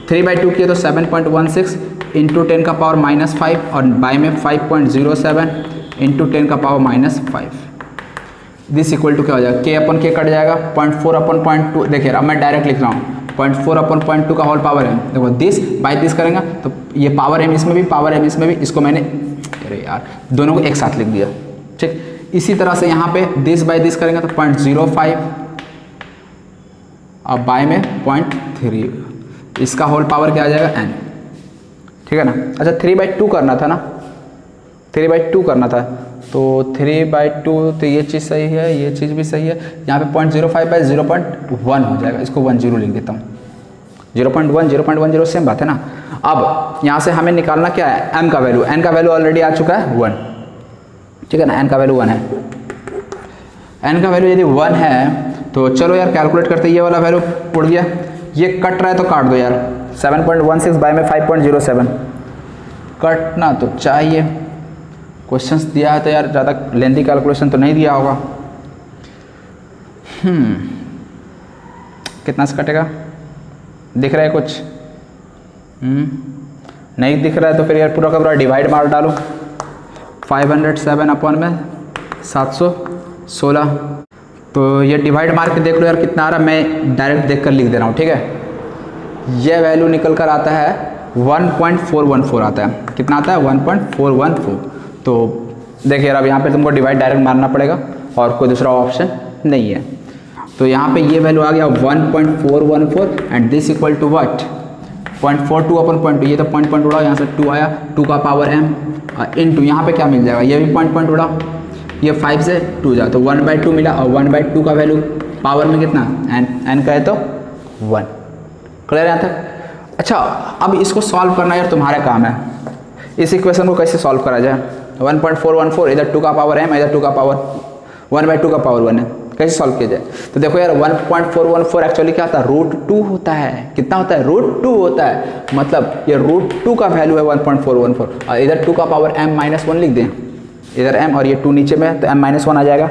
3/2 किए तो 7.16 इंटू 10 का पावर -5 और बाय में 5.07 इंटू 10 का पावर -5, दिस इक्वल टू क्या हो जाएगा, k/k कट जाएगा, 0.4/0.2। देखिए अब मैं डायरेक्ट लिख रहा हूँ, 0.4/0.2 का होल पावर m, देखो दिस बाय दिस करेंगे तो ये पावर m इसमें भी, पावर m इसमें भी, इसको मैंने अरे यार दोनों को एक साथ लिख दिया, ठीक। इसी तरह से यहाँ पे दिस बाय दिस करेंगे तो 0.05 और बाय में 0.3, इसका होल पावर क्या आ जाएगा n, ठीक है ना। अच्छा 3/2 करना था ना, 3/2 करना था, तो 3/2 तो ये चीज़ सही है, ये चीज़ भी सही है, यहाँ पे 0.05/0.1 हो जाएगा, इसको 10 लिख देता हूँ, 0.1 सेम बात है ना। अब यहाँ से हमें निकालना क्या है, m का वैल्यू, n का वैल्यू ऑलरेडी आ चुका है 1, ठीक है ना, n का वैल्यू 1 है, n का वैल्यू यदि 1 है तो चलो यार कैलकुलेट करते, ये वाला वैल्यू उड़ गया, ये कट रहा है तो काट दो यार, 7.16 बाय में 5.07 कटना तो चाहिए, क्वेश्चंस दिया है तो यार ज़्यादा लेंथी कैलकुलेशन तो नहीं दिया होगा। कितना से कटेगा, दिख रहा है कुछ, नहीं दिख रहा है तो फिर यार पूरा का पूरा डिवाइड मार डालो, 507 अपॉन में 716, तो ये डिवाइड मार के देख लो यार कितना आ रहा है, मैं डायरेक्ट देख कर लिख दे रहा हूँ, ठीक है। ये वैल्यू निकल कर आता है 1.414 आता है, कितना आता है 1.414। तो देखिए यार अब यहाँ पे तुमको डिवाइड डायरेक्ट मारना पड़ेगा और कोई दूसरा ऑप्शन नहीं है, तो यहाँ पे ये वैल्यू आ गया 1.414 and this equal to what, 0.42/0.2, ये तो पॉइंट उड़ा, यहाँ से 2 आया, 2 का पावर m इनटू यहाँ पे क्या मिल जाएगा, ये भी पॉइंट उड़ा, ये 5 से 2 जा तो 1/2 मिला, और 1/2 का वैल्यू पावर में कितना n का है तो 1, क्लियर यहाँ तक। अच्छा अब इसको सॉल्व करना यार तुम्हारा काम है, इस इक्वेशन को कैसे सॉल्व करा जाए, 1.414 इधर 2 का पावर m, इधर 2 का पावर 1/2 का पावर 1 है, कैसे सॉल्व किया जाए। तो देखो यार 1.414 एक्चुअली क्या होता है, √2 होता है, कितना होता है, √2 होता है, मतलब ये √2 का वैल्यू है 1.414, और इधर 2 का पावर m-1 लिख दें, इधर m और ये 2 नीचे में है तो m-1 आ जाएगा,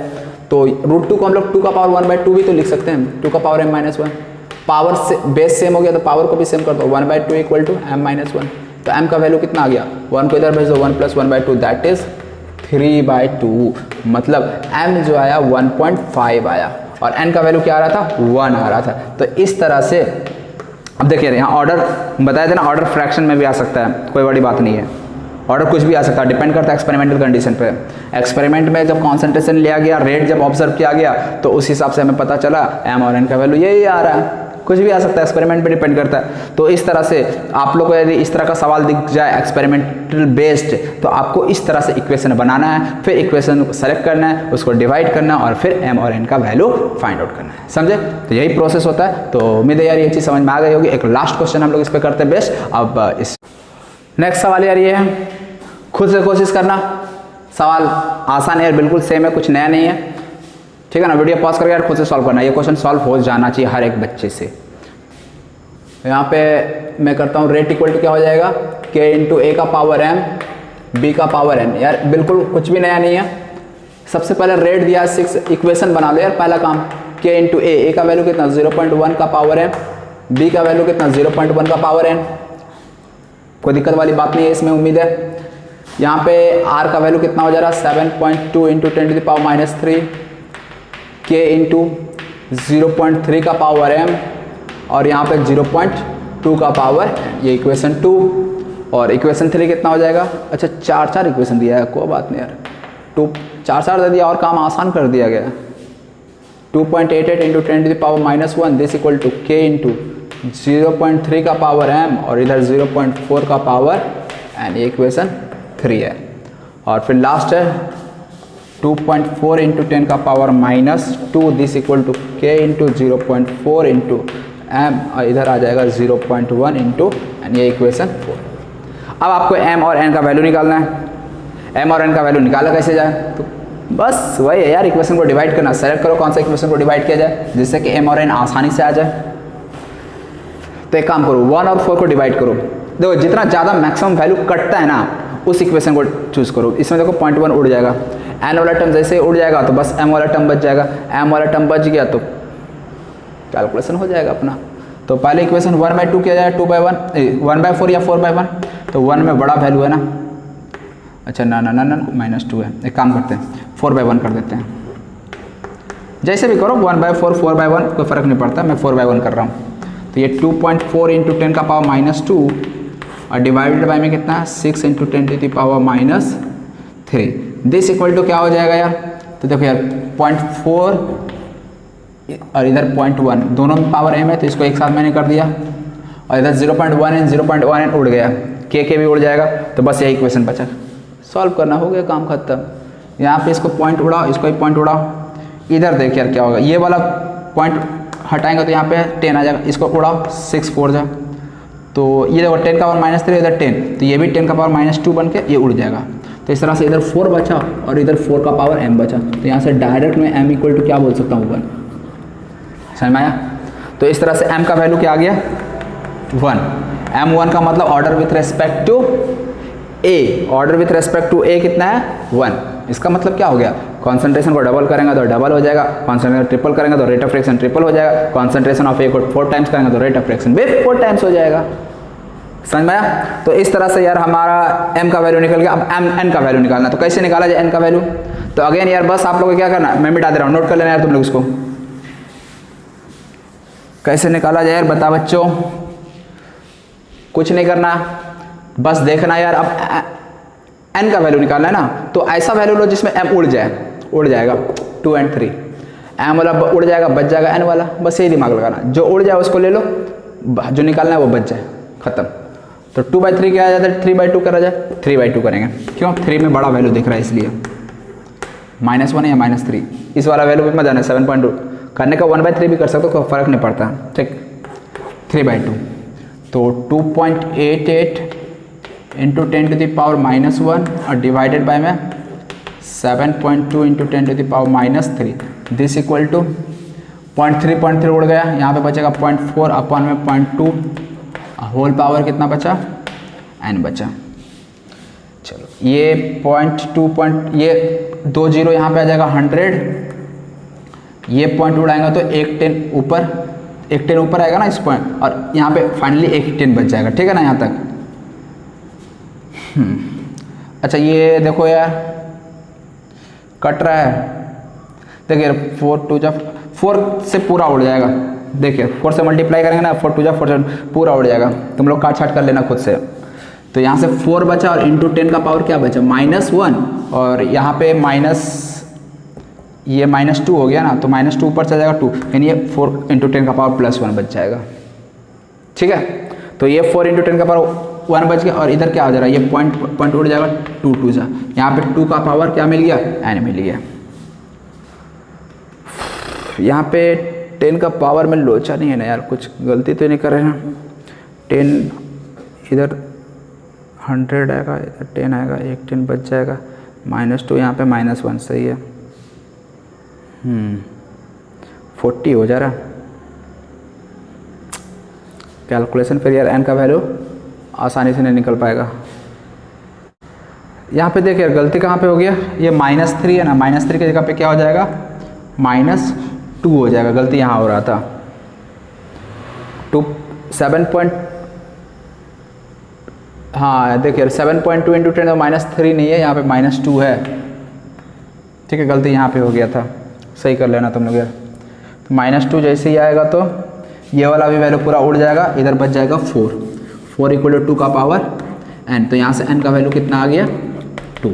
तो √2 को हम लोग 2 का पावर 1/2 भी तो लिख सकते हैं, 2 का पावर m-1, पावर से बेस सेम हो गया तो पावर को भी सेम कर दो, 1/2 इक्वल टू m-1, तो m का वैल्यू कितना आ गया, 1 को इधर भेज दो, 1 + 1/2 दैट इज 3/2, मतलब m जो आया 1.5 आया और n का वैल्यू क्या आ रहा था, 1 आ रहा था। तो इस तरह से अब देखिए यहाँ ऑर्डर बताया था ना, ऑर्डर फ्रैक्शन में भी आ सकता है, कोई बड़ी बात नहीं है, ऑर्डर कुछ भी आ सकता है, डिपेंड करता है एक्सपेरिमेंटल कंडीशन पे। एक्सपेरिमेंट में जब कॉन्सेंट्रेशन लिया गया, रेट जब ऑब्जर्व किया गया, तो उस हिसाब से हमें पता चला m और n का वैल्यू यही आ रहा है, कुछ भी आ सकता है, एक्सपेरिमेंट पे डिपेंड करता है। तो इस तरह से आप लोग को यदि इस तरह का सवाल दिख जाए एक्सपेरिमेंटल बेस्ड, तो आपको इस तरह से इक्वेशन बनाना है, फिर इक्वेशन को सेलेक्ट करना है, उसको डिवाइड करना है और फिर m और n का वैल्यू फाइंड आउट करना है, समझे। तो यही प्रोसेस होता है। तो उम्मीद है यार ये चीज़ समझ में आ गई होगी। एक लास्ट क्वेश्चन हम लोग इस पर करते हैं बेस्ट। अब इस नेक्स्ट सवाल यार ये है, खुद से कोशिश करना, सवाल आसान है, बिल्कुल सेम है, कुछ नया नहीं है, ठीक है ना। वीडियो पॉज करके यार खुद से सॉल्व करना, ये क्वेश्चन सॉल्व हो जाना चाहिए हर एक बच्चे से। यहाँ पे मैं करता हूँ, रेट इक्वल टू क्या हो जाएगा, k × a का पावर m b का पावर n, यार बिल्कुल कुछ भी नया नहीं है। सबसे पहले रेट दिया 6, इक्वेशन बना लो यार, पहला काम k इंटू ए का वैल्यू कितना 0.1 का पावर m, b का वैल्यू कितना 0.1 का पावर n। कोई दिक्कत वाली बात नहीं है इसमें उम्मीद है। यहाँ पे r का वैल्यू कितना हो जा रहा है 7.2 into 10 to the power -3, k into 0.3 का पावर m और यहाँ पे 0.2 का पावर, ये इक्वेशन 2। और इक्वेशन 3 कितना हो जाएगा, अच्छा 4 इक्वेशन दिया है, कोई बात नहीं यार, 4 दे दिया और काम आसान कर दिया गया। 2.88 into 10 to the power -1 this equal to k into 0.3 का पावर m और इधर 0.4 का पावर n, ये इक्वेशन 3 है। और फिर लास्ट है 2.4 इंटू 10 का power -2 this equal to k into 0.4 into m और इधर आ जाएगा 0.1 इंटू n, ये इक्वेशन 4। अब आपको m और n का वैल्यू निकालना है। m और n का वैल्यू निकाला कैसे जाए, तो बस वही है यार, इक्वेशन को डिवाइड करना। सेलेक्ट करो कौन सा इक्वेशन को डिवाइड किया जाए जिससे कि m और n आसानी से आ जाए। तो एक काम करो 1 और 4 को डिवाइड करो। देखो जितना ज़्यादा मैक्सिमम वैल्यू कटता है ना उस इक्वेशन को चूज़ करो। इसमें देखो 0.1 उड़ जाएगा, n वाला टर्म जैसे उड़ जाएगा तो बस m वाला टर्म बच जाएगा। m वाला टर्म बच गया तो कैलकुलेशन हो जाएगा अपना। तो पहले इक्वेशन 1/2 किया जाएगा, 2/1 1/4 या 4/1, तो 1 में बड़ा वैल्यू है ना, अच्छा ना -2 है। एक काम करते हैं 4/1 कर देते हैं, जैसे भी करो 1/4 4/1 कोई फ़र्क नहीं पड़ता, मैं 4/1 कर रहा हूँ। तो ये 2.4 इंटू 10 का पावर -2 और डिवाइडेड बाय में कितना है 6 into 10 to the power -3 this equal to क्या हो जाएगा यार, तो देखो यार 0.4 और इधर 0.1 दोनों में पावर m है तो इसको एक साथ मैंने कर दिया और इधर 0.1n उड़ गया, k भी उड़ जाएगा। तो बस यही इक्वेशन बचा, सॉल्व करना हो गया, काम खत्म। यहाँ पे इसको पॉइंट उड़ाओ, इसको भी पॉइंट उड़ाओ। इधर देखिए यार क्या होगा, ये वाला पॉइंट हटाएंगे तो यहाँ पे 10 आ जाएगा, इसको उड़ाओ 6 4 जा, तो ये देखो 10 का पावर -3 इधर 10, तो ये भी 10 का पावर -2 बन के ये उड़ जाएगा। तो इस तरह से इधर 4 बचा और इधर 4 का पावर m बचा। तो यहाँ से डायरेक्ट में m इक्वल टू क्या बोल सकता हूँ 1, समझ में आया। तो इस तरह से m का वैल्यू क्या आ गया 1। m1 का मतलब order with respect to a, order with respect to a कितना है 1। इसका मतलब क्या हो गया, कॉन्सेंट्रेशन को डबल करेंगे तो डबल हो जाएगा, कॉन्सेंट्रेशन ट्रिपल करेंगे तो रेट ऑफ रिएक्शन ट्रिपल हो जाएगा, कॉन्सेंट्रेशन ऑफ ए को 4 टाइम्स करेंगे तो रेट ऑफ रिएक्शन भी 4 टाइम्स हो जाएगा। समझ में आया। तो इस तरह से यार हमारा m का वैल्यू निकल गया। अब n का वैल्यू निकालना, तो कैसे निकाला जाए n का वैल्यू, तो अगेन यार बस आप लोगों को क्या करना है, मैं मिटा दे रहा हूँ, नोट कर लेना यार तुम लोग इसको। कैसे निकाला जाए यार बता बच्चों, कुछ नहीं करना, बस देखना यार। अब n का वैल्यू निकालना है ना, तो ऐसा वैल्यू लो जिसमें m उड़ जाएगा 2 और 3, m वाला उड़ जाएगा बच जाएगा n वाला, बस यही दिमाग लगाना, जो उड़ जाए उसको ले लो, जो निकालना है वो बच जाए, खत्म। तो 2/3 क्या आ जाता है, 3/2 करा जाए, 3/2 करेंगे, क्यों 3 में बड़ा वैल्यू दिख रहा है इसलिए, -1 या -3, इस वाला वैल्यू भी मत जाना 7.2 करने का 1/3 भी कर सकते हो, कोई फर्क नहीं पड़ता, ठीक। 3/2 तो 2.88 इंटू 10 टू द पावर -1 और डिवाइडेड बाय में 7.2 into 10 to the power -3 this equal to 0.3 उड़ गया, यहाँ पे बचेगा 0.4 अपॉन में 0.2, होल पावर कितना बचा n बचा। चलो ये 0.2 ये 2 0 यहाँ पे आ जाएगा 100, ये पॉइंट उड़ाएंगे तो एक 10 ऊपर आएगा ना इस पॉइंट, और यहाँ पे फाइनली एक 10 बच जाएगा, ठीक है ना यहाँ तक। अच्छा ये देखो यार कट रहा है, देखिए 4 से पूरा उड़ जाएगा, देखिए 4 से मल्टीप्लाई करेंगे ना, 4 से पूरा उड़ जाएगा, तुम लोग काट छाट कर लेना खुद से। तो यहाँ से 4 बचा और इंटू 10 का पावर क्या बचा -1, और यहाँ पे ये -2 हो गया ना, तो -2 ऊपर चला जाएगा 2, यानी ये 4 इंटू 10 का पावर +1 बच जाएगा, ठीक है। तो ये 4 इंटू 10 का पावर 1 बच गया, और इधर क्या हो जा रहा है, ये पॉइंट उड़ जाएगा 2 2 जा, यहाँ पे 2 का पावर क्या मिल गया n मिल गया। यहाँ पे 10 का पावर में लोचा नहीं है ना यार, कुछ गलती तो नहीं कर रहे हैं। 10 इधर 100 आएगा, इधर 10 आएगा, एक 10 बच जाएगा, -2 यहाँ पे -1 सही है, 40 हो जा रहा कैलकुलेशन, फिर यार n का वैल्यू आसानी से नहीं निकल पाएगा। यहाँ पे देखिए गलती कहाँ पे हो गया, ये -3 है ना, -3 की जगह पे क्या हो जाएगा 2 हो जाएगा, गलती यहाँ हो रहा था। 7 हाँ देखिए 7.2 इंटू 10 -3 नहीं है, यहाँ पे -2 है, ठीक है, गलती यहाँ पे हो गया था, सही कर लेना तुम लोग यार। तो -2 जैसे ही आएगा तो ये वाला भी वैल्यू पूरा उड़ जाएगा, इधर बच जाएगा 4 इक्वल टू 2 का पावर n, तो यहाँ से n का वैल्यू कितना आ गया 2।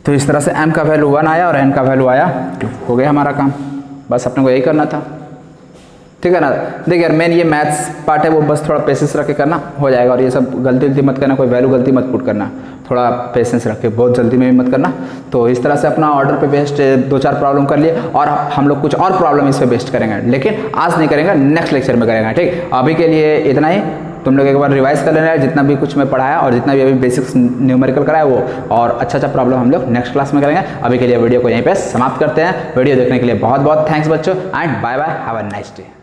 तो इस तरह से m का वैल्यू 1 आया और n का वैल्यू आया 2, हो गया हमारा काम, बस अपने को यही करना था, ठीक है ना। देखिए यार मेन ये मैथ्स पार्ट है वो बस थोड़ा पेशेंस रख के करना हो जाएगा, और ये सब गलती मत करना, कोई वैल्यू गलती मत पुट करना, थोड़ा पेशेंस रख के, बहुत जल्दी में भी मत करना। तो इस तरह से अपना ऑर्डर पे बेस्ड 2-4 प्रॉब्लम कर लिए, और हम लोग कुछ और प्रॉब्लम इस पर बेस्ड करेंगे, लेकिन आज नहीं करेंगे, नेक्स्ट लेक्चर में करेंगे, ठीक। अभी के लिए इतना ही, तुम लोग एक बार रिवाइज कर लेना है जितना भी कुछ मैं पढ़ाया और जितना भी अभी बेसिक्स न्यूमेरिकल कराया वो, और अच्छा प्रॉब्लम हम लोग नेक्स्ट क्लास में करेंगे। अभी के लिए वीडियो को यहीं पे समाप्त करते हैं। वीडियो देखने के लिए बहुत बहुत थैंक्स बच्चों, and bye bye, have a nice day.